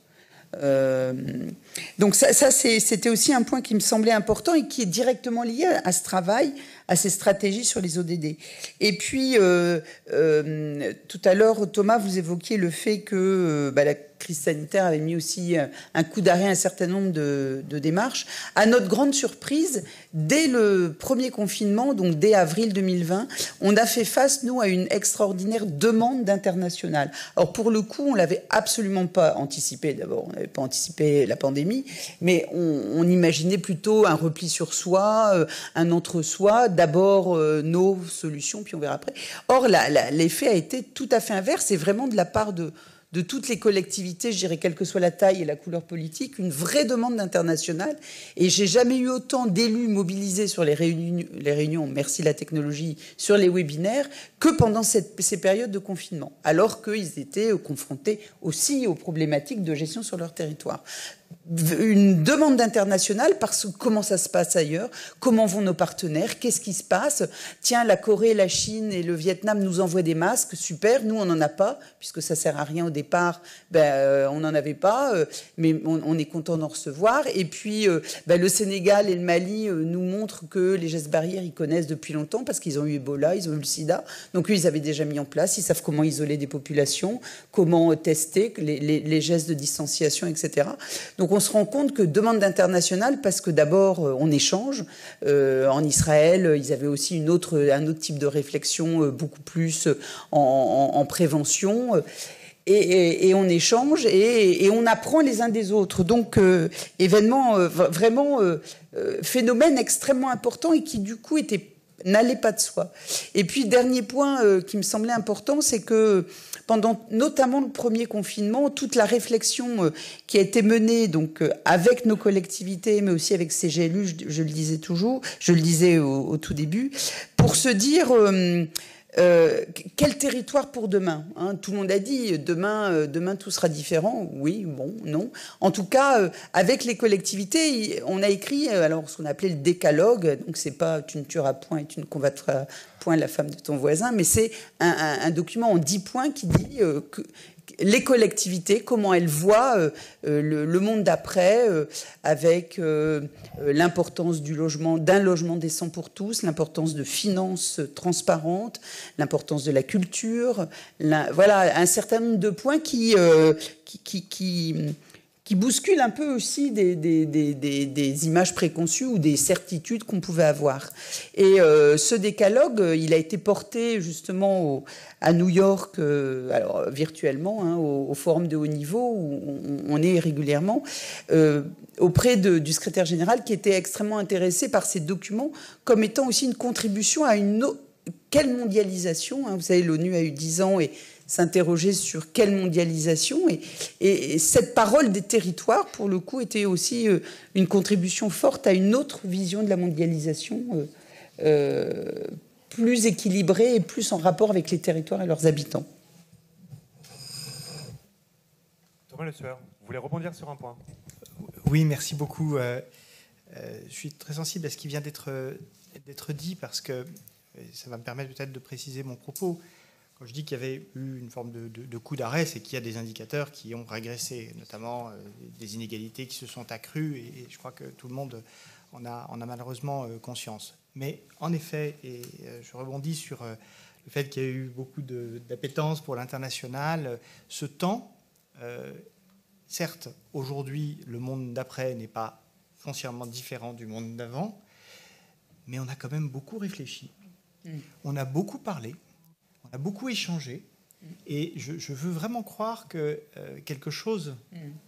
Donc ça c'était aussi un point qui me semblait important et qui est directement lié à ce travail, à ces stratégies sur les ODD. Et puis, tout à l'heure, Thomas, vous évoquiez le fait que la crise sanitaire avait mis aussi un coup d'arrêt à un certain nombre de démarches. À notre grande surprise, dès le premier confinement, donc dès avril 2020, on a fait face, nous, à une extraordinaire demande d'international. Alors, pour le coup, on ne l'avait absolument pas anticipé. D'abord, on n'avait pas anticipé la pandémie, mais on imaginait plutôt un repli sur soi, un entre-soi, d'abord nos solutions, puis on verra après. Or, l'effet a été tout à fait inverse, et vraiment de la part de toutes les collectivités, je dirais, quelle que soit la taille et la couleur politique, une vraie demande d'international. Et j'ai jamais eu autant d'élus mobilisés sur les réunions, merci la technologie, sur les webinaires, que pendant ces périodes de confinement, alors qu'ils étaient confrontés aussi aux problématiques de gestion sur leur territoire. Une demande d'international parce que comment ça se passe ailleurs, comment vont nos partenaires, qu'est-ce qui se passe. Tiens, la Corée, la Chine et le Vietnam nous envoient des masques, super, nous on n'en a pas, puisque ça sert à rien au départ, on n'en avait pas, mais on est content d'en recevoir. Et puis le Sénégal et le Mali nous montrent que les gestes barrières ils connaissent depuis longtemps, parce qu'ils ont eu Ebola, ils ont eu le sida, donc eux ils avaient déjà mis en place, ils savent comment isoler des populations, comment tester les gestes de distanciation, etc. Donc on se rend compte que demande d'international, parce que d'abord on échange. En Israël, ils avaient aussi un autre type de réflexion, beaucoup plus en prévention. Et on échange et on apprend les uns des autres. Donc événement vraiment phénomène extrêmement important, et qui du coup n'allait pas de soi. Et puis dernier point qui me semblait important, c'est que pendant notamment le premier confinement, toute la réflexion qui a été menée donc avec nos collectivités, mais aussi avec CGLU, je le disais au tout début, pour se dire quel territoire pour demain, tout le monde a dit demain tout sera différent. Oui, bon, non. En tout cas, avec les collectivités, on a écrit alors ce qu'on appelait le décalogue. Donc c'est pas tu ne tueras point et tu ne combattras point la femme de ton voisin, mais c'est un document en 10 points qui dit que les collectivités, comment elles voient le monde d'après, avec l'importance d'un logement décent pour tous, l'importance de finances transparentes, l'importance de la culture, voilà un certain nombre de points qui bousculent un peu aussi des images préconçues ou des certitudes qu'on pouvait avoir. Et ce décalogue, il a été porté justement à New York, alors virtuellement, au forum de haut niveau où on est régulièrement, auprès du secrétaire général, qui était extrêmement intéressé par ces documents comme étant aussi une contribution à quelle mondialisation, vous savez, l'ONU a eu 10 ans et s'interroger sur quelle mondialisation, et cette parole des territoires, pour le coup, était aussi une contribution forte à une autre vision de la mondialisation, plus équilibrée et plus en rapport avec les territoires et leurs habitants. Thomas Le Sueur, vous voulez rebondir sur un point? Oui, merci beaucoup. Je suis très sensible à ce qui vient d'être dit, parce que ça va me permettre peut-être de préciser mon propos. Quand je dis qu'il y avait eu une forme de coup d'arrêt, c'est qu'il y a des indicateurs qui ont régressé, notamment des inégalités qui se sont accrues, et je crois que tout le monde en a malheureusement conscience. Mais en effet, et je rebondis sur le fait qu'il y a eu beaucoup d'appétence pour l'international, ce temps, certes, aujourd'hui, le monde d'après n'est pas foncièrement différent du monde d'avant, mais on a quand même beaucoup réfléchi, on a beaucoup parlé, on a beaucoup échangé, Et je veux vraiment croire que quelque chose,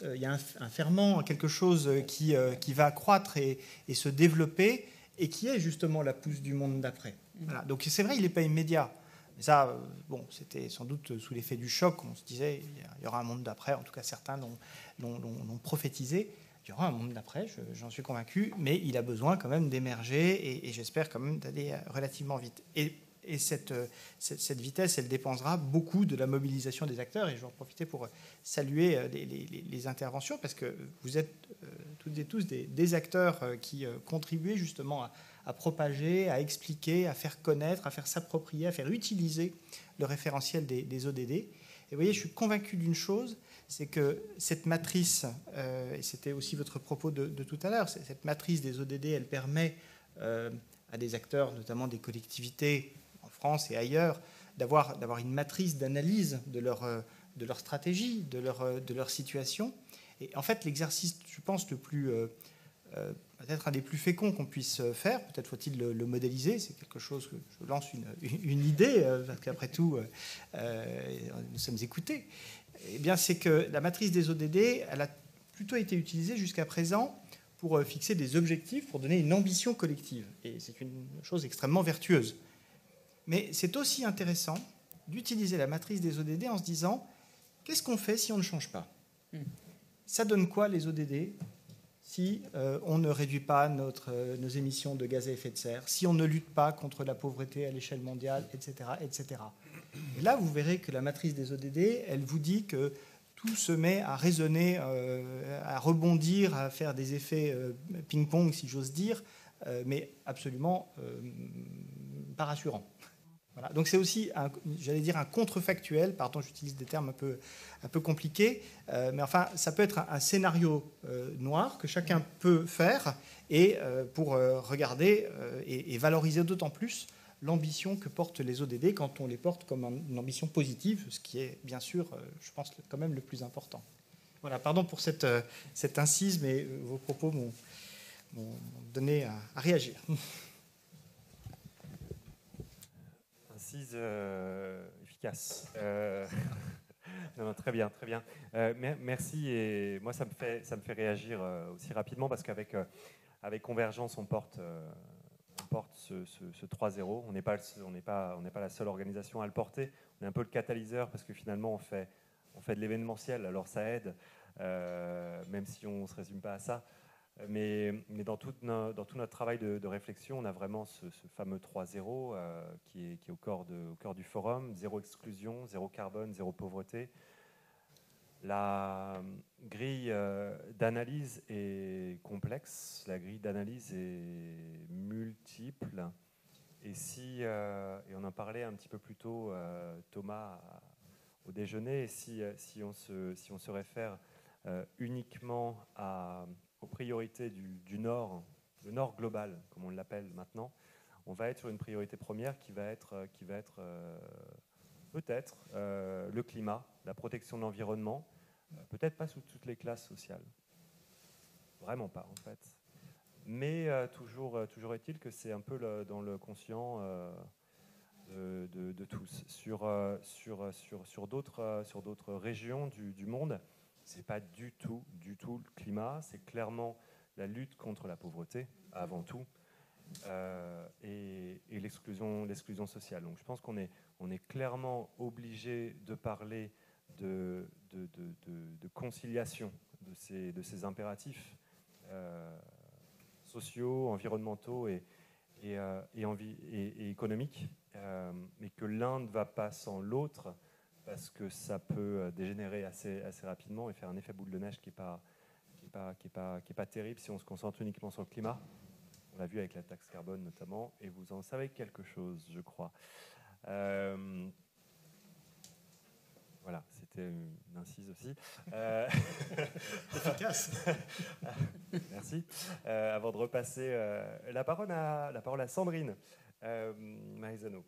il y a un ferment, quelque chose qui va croître et se développer, et qui est justement la pousse du monde d'après. Voilà. Donc c'est vrai, il n'est pas immédiat. Mais ça, bon, c'était sans doute sous l'effet du choc. On se disait, il y aura un monde d'après. En tout cas, certains l'ont prophétisé. Il y aura un monde d'après, j'en suis convaincu. Mais il a besoin quand même d'émerger, et j'espère quand même d'aller relativement vite. Et cette vitesse, elle dépendra beaucoup de la mobilisation des acteurs. Et je vais en profiter pour saluer les interventions, parce que vous êtes toutes et tous des acteurs qui contribuent justement à propager, à expliquer, à faire connaître, à faire s'approprier, à faire utiliser le référentiel des ODD. Et vous voyez, je suis convaincu d'une chose, c'est que cette matrice, et c'était aussi votre propos de tout à l'heure, cette matrice des ODD, elle permet à des acteurs, notamment des collectivités, France et ailleurs, d'avoir une matrice d'analyse de leur stratégie, de leur situation. Et en fait, l'exercice, je pense, le plus peut-être un des plus féconds qu'on puisse faire, peut-être faut-il le modéliser, c'est quelque chose que je lance une idée, parce qu'après tout, nous sommes écoutés. Eh bien, c'est que la matrice des ODD, elle a plutôt été utilisée jusqu'à présent pour fixer des objectifs, pour donner une ambition collective. Et c'est une chose extrêmement vertueuse. Mais c'est aussi intéressant d'utiliser la matrice des ODD en se disant qu'est-ce qu'on fait si on ne change pas ? Ça donne quoi les ODD si on ne réduit pas nos émissions de gaz à effet de serre, si on ne lutte pas contre la pauvreté à l'échelle mondiale, etc., etc. Et là, vous verrez que la matrice des ODD, elle vous dit que tout se met à résonner, à rebondir, à faire des effets ping-pong, si j'ose dire, mais absolument pas rassurant. Voilà. Donc c'est aussi, j'allais dire, un contrefactuel, pardon, j'utilise des termes un peu compliqués, mais enfin, ça peut être un scénario noir que chacun peut faire et pour regarder et valoriser d'autant plus l'ambition que portent les ODD quand on les porte comme une ambition positive, ce qui est bien sûr, je pense, quand même le plus important. Voilà, pardon pour cette incise, mais vos propos m'ont donné à réagir. Efficace. Non, très bien, très bien. Merci, et moi ça me fait réagir aussi rapidement, parce qu'avec Convergence on porte ce 3.0. On n'est pas la seule organisation à le porter. On est un peu le catalyseur, parce que finalement on fait de l'événementiel, alors ça aide, même si on ne se résume pas à ça. Mais dans tout notre travail de réflexion, on a vraiment ce fameux 3.0 qui est au cœur du forum. Zéro exclusion, zéro carbone, zéro pauvreté. La grille d'analyse est complexe, la grille d'analyse est multiple. Et on en parlait un petit peu plus tôt, Thomas, au déjeuner, si on se réfère uniquement aux priorités du Nord, le Nord global, comme on l'appelle maintenant, on va être sur une priorité première qui va être peut-être le climat, la protection de l'environnement, peut-être pas sous toutes les classes sociales. Vraiment pas, en fait. Mais toujours est-il que c'est un peu dans le conscient de tous. Sur d'autres régions du monde, c'est pas du tout le climat, c'est clairement la lutte contre la pauvreté, avant tout, et l'exclusion sociale. Donc je pense qu'on est clairement obligé de parler de conciliation de ces impératifs sociaux, environnementaux et économiques, mais que l'un ne va pas sans l'autre, parce que ça peut dégénérer assez rapidement et faire un effet boule de neige qui est pas terrible si on se concentre uniquement sur le climat. On l'a vu avec la taxe carbone notamment, et vous en savez quelque chose, je crois. Voilà, c'était une incise aussi. Efficace. Merci. Avant de repasser la parole à Sandrine Marizano.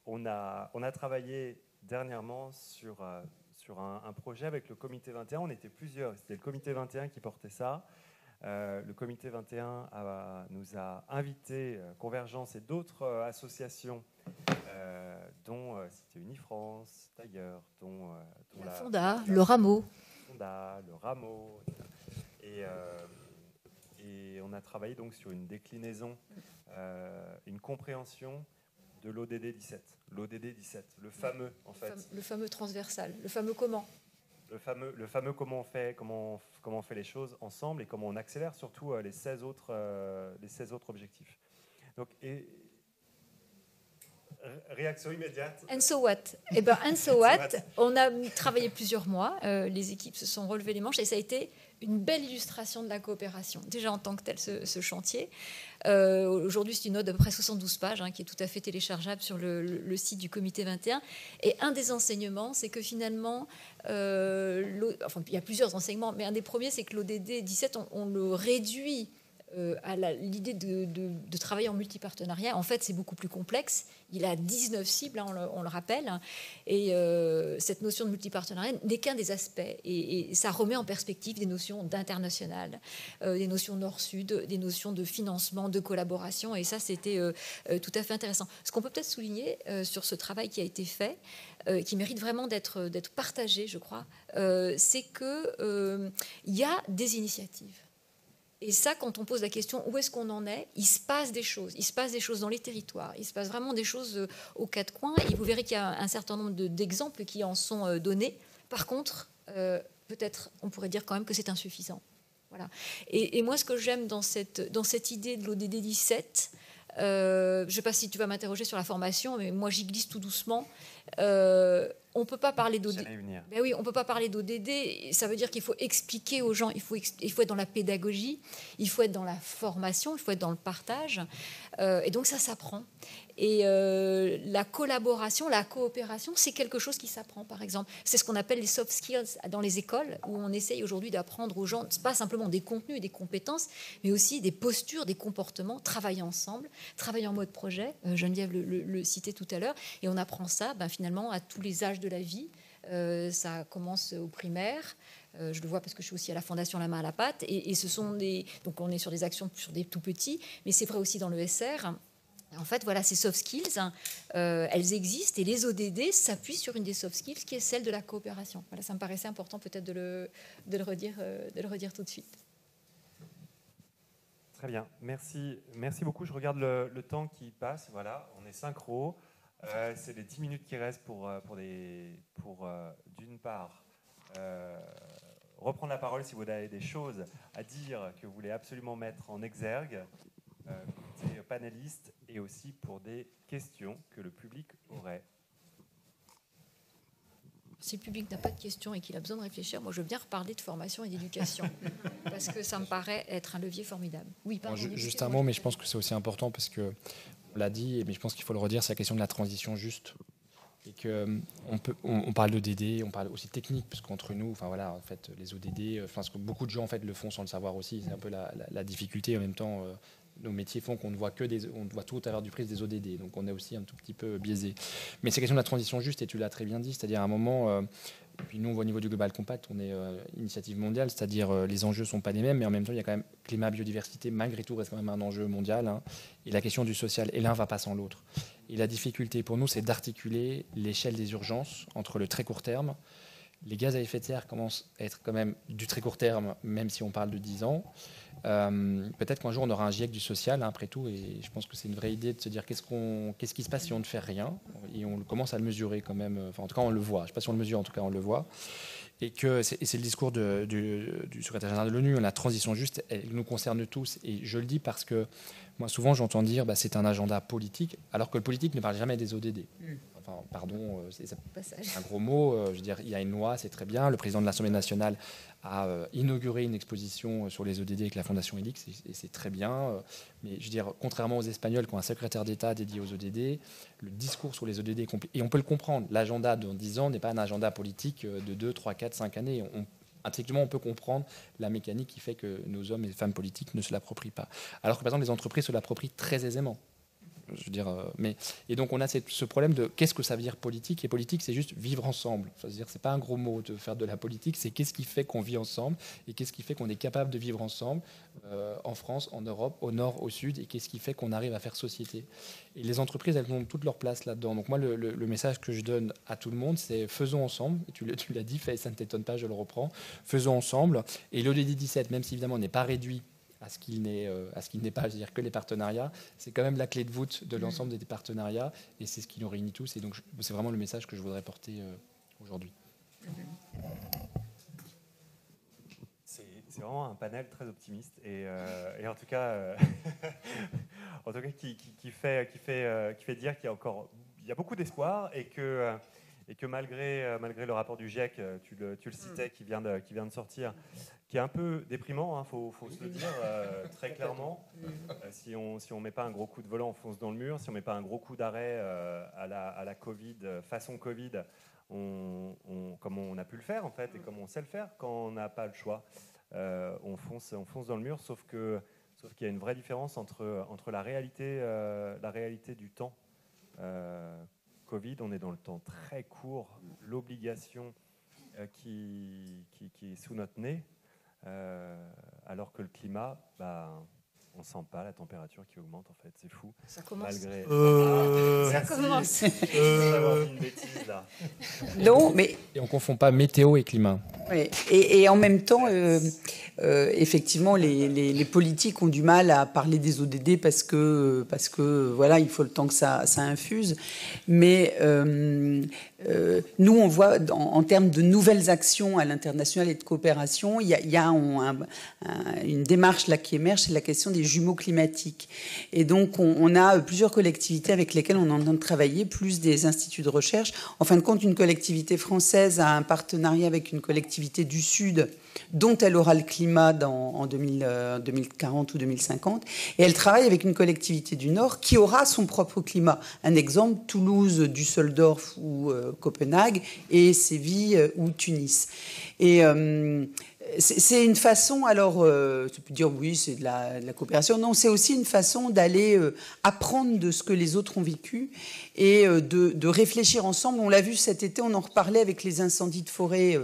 On a travaillé dernièrement sur un projet avec le Comité 21. On était plusieurs. C'était le Comité 21 qui portait ça. Le Comité 21 nous a invités, Convergence et d'autres associations dont Cité Unifrance, d'ailleurs, dont la Fonda, le Rameau. Le Rameau. Et on a travaillé donc sur une déclinaison, une compréhension de l'ODD 17. L'ODD 17, le fameux en fait. Le fameux transversal, le fameux comment. Le fameux comment on fait les choses ensemble et comment on accélère surtout les 16 autres objectifs. Donc, réaction immédiate. And so what? Eh ben, and so what? On a travaillé plusieurs mois. Les équipes se sont relevées les manches et ça a été une belle illustration de la coopération. Déjà en tant que tel, ce chantier. Aujourd'hui, c'est une note d'à peu près 72 pages qui est tout à fait téléchargeable sur le site du Comité 21. Et un des enseignements, c'est que finalement, il y a plusieurs enseignements, mais un des premiers, c'est que l'ODD 17, on le réduit à l'idée de travailler en multipartenariat. En fait, c'est beaucoup plus complexe. Il a 19 cibles, on le rappelle. Et cette notion de multipartenariat n'est qu'un des aspects. Et ça remet en perspective des notions d'international, des notions nord-sud, des notions de financement, de collaboration. Et ça, c'était tout à fait intéressant. Ce qu'on peut peut-être souligner sur ce travail qui a été fait, qui mérite vraiment d'être partagé, je crois, c'est qu'il y a des initiatives. Et ça, quand on pose la question où est-ce qu'on en est, il se passe des choses. Il se passe des choses dans les territoires. Il se passe vraiment des choses aux quatre coins. Et vous verrez qu'il y a un certain nombre d'exemples qui en sont donnés. Par contre, peut-être, on pourrait dire quand même que c'est insuffisant. Voilà. Et moi, ce que j'aime dans cette idée de l'ODD 17, je ne sais pas si tu vas m'interroger sur la formation, mais moi, j'y glisse tout doucement. On ne peut pas parler d'ODD. Ben oui, on peut pas parler d'ODD. Ça veut dire qu'il faut expliquer aux gens, il faut être dans la pédagogie, il faut être dans la formation, il faut être dans le partage. Et donc ça s'apprend. Et la collaboration, la coopération, c'est quelque chose qui s'apprend, par exemple. C'est ce qu'on appelle les soft skills dans les écoles, où on essaye aujourd'hui d'apprendre aux gens, pas simplement des contenus et des compétences, mais aussi des postures, des comportements, travailler ensemble, travailler en mode projet. Geneviève le citait tout à l'heure. Et on apprend ça, finalement, à tous les âges de la vie. Ça commence au primaire. Je le vois parce que je suis aussi à la Fondation La Main à la Pâte. Et ce sont donc on est sur des actions sur des tout petits, mais c'est vrai aussi dans le SR. En fait, voilà, ces soft skills, elles existent et les ODD s'appuient sur une des soft skills qui est celle de la coopération. Voilà, ça me paraissait important peut-être de le redire tout de suite. Très bien, merci beaucoup. Je regarde le temps qui passe. Voilà, on est synchro. C'est les 10 minutes qui restent pour d'une part, reprendre la parole si vous avez des choses à dire que vous voulez absolument mettre en exergue, côté panéliste, et aussi pour des questions que le public aurait. Si le public n'a pas de questions et qu'il a besoin de réfléchir, moi je veux bien reparler de formation et d'éducation, parce que ça me paraît être un levier formidable. Oui, pardon, juste un mot, mais je pense que c'est aussi important parce que on l'a dit, mais je pense qu'il faut le redire, c'est la question de la transition juste. Et on parle d'ODD, on parle aussi de technique, parce qu'entre nous, enfin voilà, en fait, les ODD, je pense que beaucoup de gens en fait le font sans le savoir aussi. C'est un peu la difficulté. En même temps, nos métiers font qu'on ne voit on voit tout au travers du prisme des ODD, donc on est aussi un tout petit peu biaisé. Mais c'est la question de la transition juste, et tu l'as très bien dit, c'est-à-dire à un moment. Puis nous, au niveau du Global Compact, on est initiative mondiale, c'est-à-dire les enjeux ne sont pas les mêmes, mais en même temps, il y a quand même climat, biodiversité, malgré tout, reste quand même un enjeu mondial. Et la question du social, et l'un ne va pas sans l'autre. Et la difficulté pour nous, c'est d'articuler l'échelle des urgences entre le très court terme. Les gaz à effet de serre commencent à être quand même du très court terme, même si on parle de 10 ans. Peut-être qu'un jour, on aura un GIEC du social, après tout, et je pense que c'est une vraie idée de se dire qu'est-ce qui se passe si on ne fait rien, et on commence à le mesurer quand même, enfin en tout cas on le voit, je ne sais pas si on le mesure, en tout cas on le voit, et c'est le discours du secrétaire général de l'ONU, la transition juste, elle nous concerne tous, et je le dis parce que moi souvent j'entends dire c'est un agenda politique, alors que le politique ne parle jamais des ODD. Enfin, pardon, c'est un gros mot. Je veux dire, il y a une loi, c'est très bien. Le président de l'Assemblée nationale a inauguré une exposition sur les ODD avec la Fondation Helix, et c'est très bien. Mais je veux dire, contrairement aux Espagnols qui ont un secrétaire d'État dédié aux ODD, le discours sur les ODD est compliqué. Et on peut le comprendre. L'agenda dans 10 ans n'est pas un agenda politique de 2, 3, 4, 5 années. Intellectuellement, on peut comprendre la mécanique qui fait que nos hommes et femmes politiques ne se l'approprient pas. Alors que, par exemple, les entreprises se l'approprient très aisément. je veux dire, et donc on a ce problème de qu'est-ce que ça veut dire politique, et politique c'est juste vivre ensemble. C'est-à-dire c'est pas un gros mot de faire de la politique, c'est qu'est-ce qui fait qu'on vit ensemble et qu'est-ce qui fait qu'on est capable de vivre ensemble en France, en Europe, au nord, au sud, et qu'est-ce qui fait qu'on arrive à faire société. Et les entreprises, elles ont toute leur place là-dedans. Donc moi, le message que je donne à tout le monde, c'est faisons ensemble. Et tu l'as dit, ça ne t'étonne pas, je le reprends. Faisons ensemble. Et l'ODD 17, même si évidemment on n'est pas réduit à ce qu'il n'est pas, c'est-à-dire que les partenariats, c'est quand même la clé de voûte de l'ensemble des partenariats, et c'est ce qui nous réunit tous. Et donc c'est vraiment le message que je voudrais porter aujourd'hui. C'est vraiment un panel très optimiste et en tout cas, qui fait dire qu'il y a beaucoup d'espoir et que malgré le rapport du GIEC, tu le citais, qui vient de sortir, qui est un peu déprimant, faut se le dire très clairement. Si on met pas un gros coup de volant, on fonce dans le mur. Si on met pas un gros coup d'arrêt à la Covid, façon Covid, comme on a pu le faire en fait et comme on sait le faire quand on n'a pas le choix. On fonce dans le mur, sauf qu'il y a une vraie différence entre la réalité du temps. Covid, on est dans le temps très court, l'obligation qui est sous notre nez, alors que le climat, on sent pas la température qui augmente, en fait, c'est fou. Ça commence. Malgré... Ça commence. Une bêtise, là. Non, mais... Et on confond pas météo et climat. Oui. Et en même temps, effectivement, les politiques ont du mal à parler des ODD parce que voilà, il faut le temps que ça infuse. Mais nous, on voit en termes de nouvelles actions à l'international et de coopération, il y a une démarche là qui émerge, c'est la question des jumeaux climatiques. Et donc, on a plusieurs collectivités avec lesquelles on est en train de travailler, plus des instituts de recherche. En fin de compte, une collectivité française a un partenariat avec une collectivité du Sud, dont elle aura le climat en 2040 ou 2050. Et elle travaille avec une collectivité du Nord qui aura son propre climat. Un exemple, Toulouse, Düsseldorf ou Copenhague, et Séville ou Tunis. Et c'est une façon, alors, tu peux dire oui, c'est de la coopération. Non, c'est aussi une façon d'aller apprendre de ce que les autres ont vécu et de réfléchir ensemble. On l'a vu cet été, on en reparlait avec les incendies de forêt.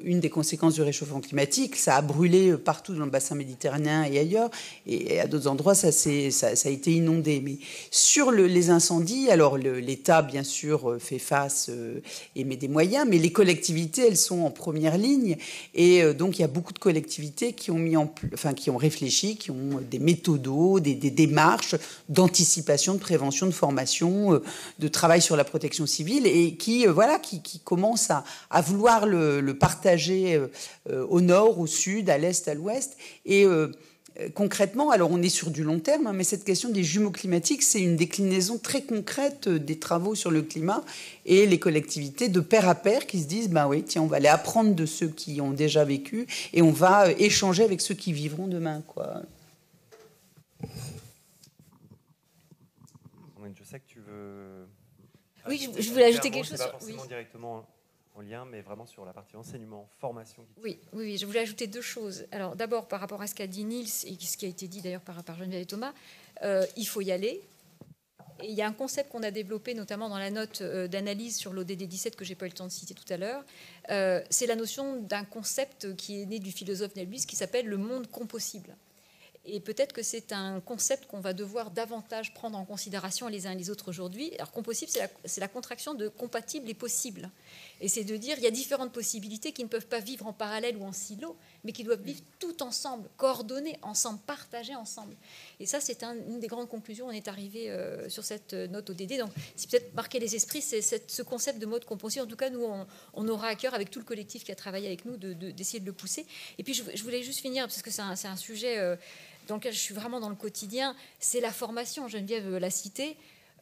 Une des conséquences du réchauffement climatique, ça a brûlé partout dans le bassin méditerranéen et ailleurs, et à d'autres endroits, ça a été inondé. Mais sur les incendies, alors l'État, bien sûr, fait face et met des moyens, mais les collectivités, elles sont en première ligne, et donc il y a beaucoup de collectivités qui ont réfléchi, qui ont des méthodos, des démarches d'anticipation, de prévention, de formation, de travail sur la protection civile, et qui commencent à vouloir le partager au nord, au sud, à l'est, à l'ouest. Et concrètement, alors on est sur du long terme, mais cette question des jumeaux climatiques, c'est une déclinaison très concrète des travaux sur le climat et les collectivités de pair à pair qui se disent, oui, tiens, on va aller apprendre de ceux qui ont déjà vécu et on va échanger avec ceux qui vivront demain, quoi. Je sais que tu veux... Oui, je voulais ajouter quelque chose. Pas forcément directement en lien, mais vraiment sur la partie enseignement, formation. Oui, je voulais ajouter deux choses. Alors d'abord, par rapport à ce qu'a dit Niels, et ce qui a été dit d'ailleurs par Geneviève et Thomas, il faut y aller. Et il y a un concept qu'on a développé, notamment dans la note d'analyse sur l'ODD 17, que je n'ai pas eu le temps de citer tout à l'heure. C'est la notion d'un concept qui est né du philosophe Niels, qui s'appelle le monde compossible. Et peut-être que c'est un concept qu'on va devoir davantage prendre en considération les uns et les autres aujourd'hui. Alors, compossible, c'est la contraction de compatible et possible. Et c'est de dire qu'il y a différentes possibilités qui ne peuvent pas vivre en parallèle ou en silo, mais qui doivent vivre tout ensemble, coordonnées ensemble, partagées ensemble. Et ça, c'est une des grandes conclusions. On est arrivé sur cette note ODD. Donc, c'est peut-être marquer les esprits, c'est ce concept de mode composite. En tout cas, nous, on aura à cœur, avec tout le collectif qui a travaillé avec nous, d'essayer de le pousser. Et puis, je voulais juste finir, parce que c'est un sujet... dans lequel je suis vraiment dans le quotidien, c'est la formation. Geneviève l'a cité.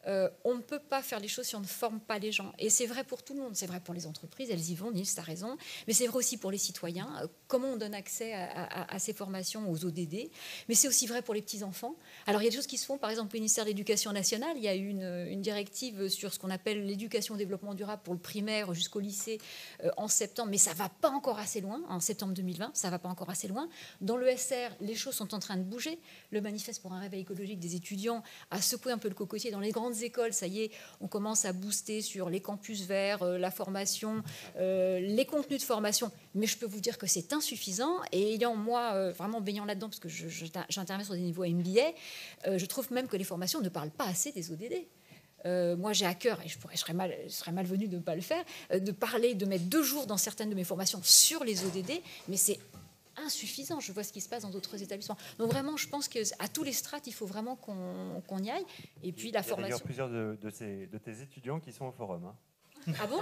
on ne peut pas faire les choses si on ne forme pas les gens. Et c'est vrai pour tout le monde. C'est vrai pour les entreprises, elles y vont, Nils, tu as raison. Mais c'est vrai aussi pour les citoyens. Comment on donne accès à ces formations aux ODD. Mais c'est aussi vrai pour les petits-enfants. Alors, il y a des choses qui se font. Par exemple, au ministère de l'Éducation nationale, il y a eu une directive sur ce qu'on appelle l'éducation au développement durable pour le primaire jusqu'au lycée en septembre. Mais ça ne va pas encore assez loin. En septembre 2020, ça ne va pas encore assez loin. Dans le SR, les choses sont en train de bouger. Le manifeste pour un réveil écologique des étudiants a secoué un peu le cocotier. Dans les grandes écoles, ça y est, on commence à booster sur les campus verts, la formation, les contenus de formation. Mais je peux vous dire que c'est insuffisant. Et ayant, moi, vraiment baignant là-dedans, parce que j'interviens sur des niveaux MBA, je trouve même que les formations ne parlent pas assez des ODD. Moi, j'ai à cœur, et je serais malvenue de ne pas le faire, de parler, de mettre 2 jours dans certaines de mes formations sur les ODD, mais c'est insuffisant. Je vois ce qui se passe dans d'autres établissements. Donc vraiment, je pense qu'à tous les strates, il faut vraiment qu'on y aille. Et puis la formation. Il y a d'ailleurs plusieurs de tes étudiants qui sont au forum. Hein. Ah bon?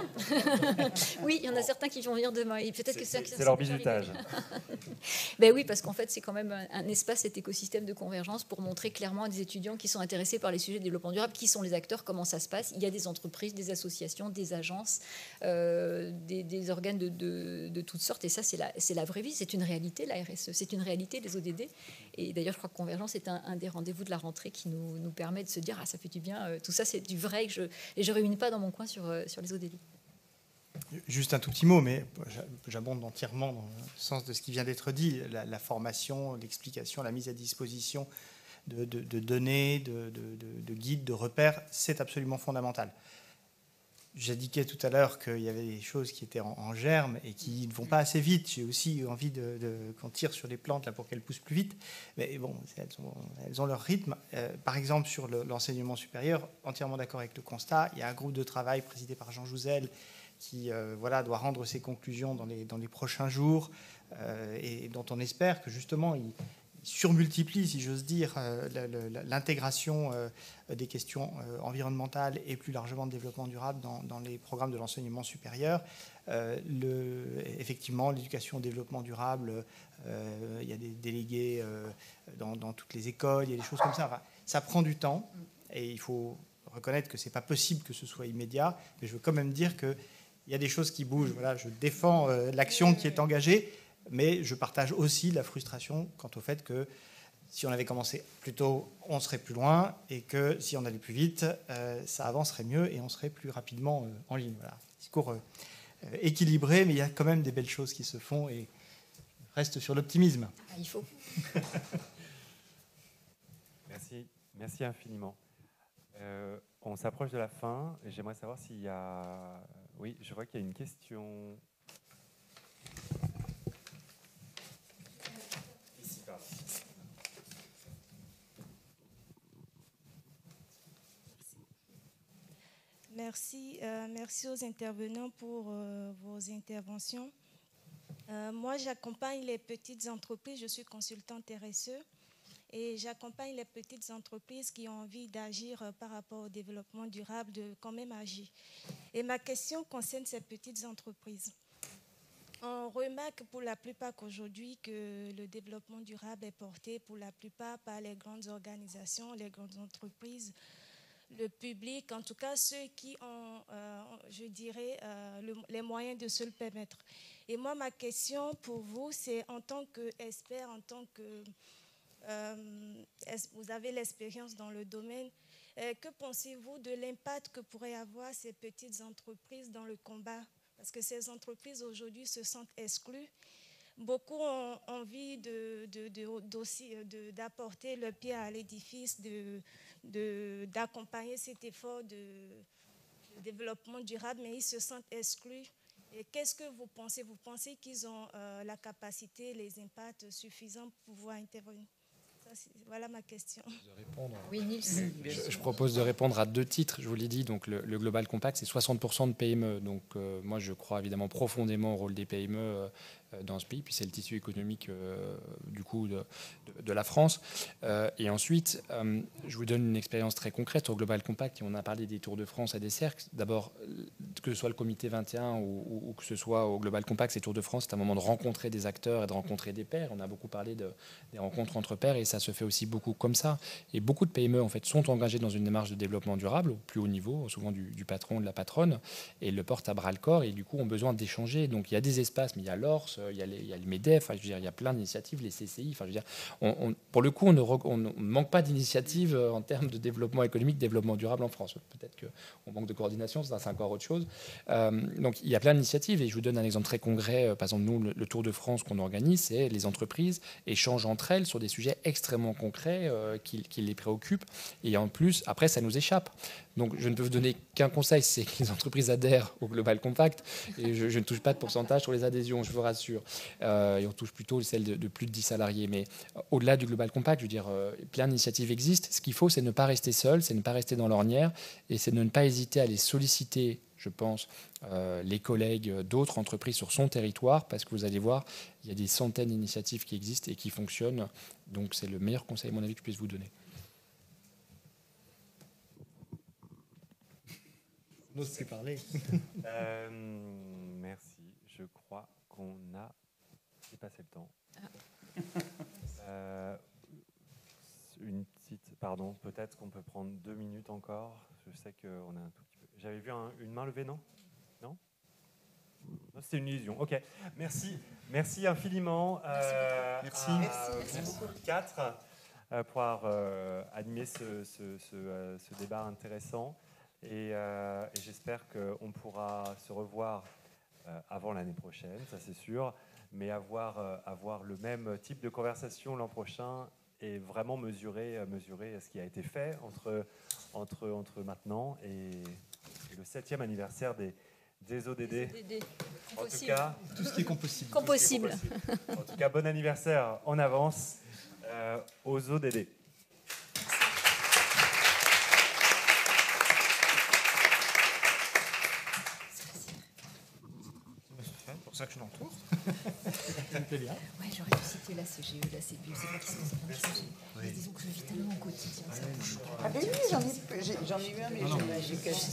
Oui, il y en a certains qui vont venir demain. Et peut-être que c'est leur bizutage. Ben oui, parce qu'en fait, c'est quand même un espace, cet écosystème de convergence pour montrer clairement à des étudiants qui sont intéressés par les sujets de développement durable, qui sont les acteurs, comment ça se passe. Il y a des entreprises, des associations, des agences, des organes de toutes sortes. Et ça, c'est la vraie vie. C'est une réalité, la RSE. C'est une réalité, les ODD. Et d'ailleurs, je crois que Convergence est un des rendez-vous de la rentrée qui nous permet de se dire, ah, ça fait du bien. Tout ça, c'est du vrai. Et je ne réunis pas dans mon coin sur les ODD. Juste un tout petit mot, mais j'abonde entièrement dans le sens de ce qui vient d'être dit. La formation, l'explication, la mise à disposition de données, de guides, de repères, c'est absolument fondamental. J'indiquais tout à l'heure qu'il y avait des choses qui étaient en germe et qui ne vont pas assez vite. J'ai aussi envie qu'on tire sur les plantes là, pour qu'elles poussent plus vite. Mais bon, elles ont leur rythme. Par exemple, sur l'enseignement supérieur, entièrement d'accord avec le constat. Il y a un groupe de travail présidé par Jean Jouzel qui doit rendre ses conclusions dans les prochains jours et dont on espère que justement il surmultiplie, si j'ose dire, l'intégration des questions environnementales et plus largement de développement durable dans les programmes de l'enseignement supérieur. Effectivement, l'éducation au développement durable, il y a des délégués dans toutes les écoles, il y a des choses comme ça. Enfin, ça prend du temps et il faut reconnaître que ce n'est pas possible que ce soit immédiat, mais je veux quand même dire que il y a des choses qui bougent. Voilà, je défends l'action qui est engagée, mais je partage aussi la frustration quant au fait que si on avait commencé plus tôt, on serait plus loin, et que si on allait plus vite, ça avancerait mieux et on serait plus rapidement en ligne. Voilà, discours équilibré, mais il y a quand même des belles choses qui se font et reste sur l'optimisme. Ah, il faut. Merci infiniment. On s'approche de la fin et j'aimerais savoir s'il y a... Oui, je vois qu'il y a une question. Ici, pardon. Merci aux intervenants pour vos interventions. Moi, j'accompagne les petites entreprises. Je suis consultante RSE. Et j'accompagne les petites entreprises qui ont envie d'agir par rapport au développement durable, de quand même agir. Et ma question concerne ces petites entreprises. On remarque pour la plupart qu'aujourd'hui que le développement durable est porté pour la plupart par les grandes organisations, les grandes entreprises, le public, en tout cas ceux qui ont, je dirais, les moyens de se le permettre. Et moi, ma question pour vous, c'est en tant qu'expert, en tant que... vous avez l'expérience dans le domaine. Que pensez-vous de l'impact que pourraient avoir ces petites entreprises dans le combat? Parce que ces entreprises aujourd'hui se sentent exclues. Beaucoup ont envie d'apporter le pied à l'édifice, d'accompagner cet effort de développement durable, mais ils se sentent exclus. Et qu'est-ce que vous pensez? Vous pensez qu'ils ont la capacité, les impacts suffisants pour pouvoir intervenir? Voilà ma question. Oui, Nils. Je propose de répondre à 2 titres. Je vous l'ai dit, donc le Global Compact, c'est 60% de PME. Donc moi, je crois évidemment profondément au rôle des PME dans ce pays, puis c'est le tissu économique du coup de la France. Et ensuite, je vous donne une expérience très concrète au Global Compact, et on a parlé des Tours de France et des cercles. D'abord, que ce soit le comité 21 ou que ce soit au Global Compact, ces Tours de France, c'est un moment de rencontrer des acteurs et de rencontrer des pairs. On a beaucoup parlé des rencontres entre pairs, et ça se fait aussi beaucoup comme ça. Et beaucoup de PME en fait sont engagées dans une démarche de développement durable au plus haut niveau, souvent du patron, de la patronne, et le portent à bras le corps, et du coup ont besoin d'échanger. Donc il y a des espaces, mais il y a l'ORS, il y a le MEDEF, je veux dire, il y a plein d'initiatives, les CCI. Enfin, je veux dire, pour le coup, on ne manque pas d'initiatives en termes de développement économique, développement durable en France. Peut-être qu'on manque de coordination, c'est encore autre chose. Donc il y a plein d'initiatives, et je vous donne un exemple très concret. Par exemple, nous, le Tour de France qu'on organise, c'est les entreprises échangent entre elles sur des sujets extrêmement concrets qui les préoccupent, et en plus, après, ça nous échappe. Donc je ne peux vous donner qu'un conseil, c'est que les entreprises adhèrent au Global Compact, et je ne touche pas de pourcentage sur les adhésions, je vous rassure, et on touche plutôt celles de plus de 10 salariés. Mais au-delà du Global Compact, je veux dire, plein d'initiatives existent. Ce qu'il faut, c'est ne pas rester seul, c'est ne pas rester dans l'ornière, et c'est de ne pas hésiter à les solliciter, je pense, les collègues d'autres entreprises sur son territoire, parce que vous allez voir, il y a des centaines d'initiatives qui existent et qui fonctionnent. Donc c'est le meilleur conseil, à mon avis, que je puisse vous donner. On n'ose plus parler. Merci. Je crois qu'on a dépassé le temps. Une petite, pardon, peut-être qu'on peut prendre 2 minutes encore. Je sais qu'on a un tout petit peu. J'avais vu une main levée, non? Non, c'était une illusion. Ok. Merci infiniment. Merci. Merci beaucoup, 4, pour avoir animé ce débat intéressant. Et j'espère qu'on pourra se revoir avant l'année prochaine, ça c'est sûr, mais avoir le même type de conversation l'an prochain et vraiment mesurer ce qui a été fait entre maintenant et le 7e anniversaire des ODD. En tout cas, tout ce qui est compostible. Compostible. En tout cas, bon anniversaire en avance aux ODD. C'est pour ça que je l'entoure. Ça me plaît bien. Ouais, j'aurais dû citer la CGE, la CPU, c'est pas qui sont. Mais disons que je vis tellement au quotidien. Ah ben oui, j'en ai eu un, mais j'ai caché.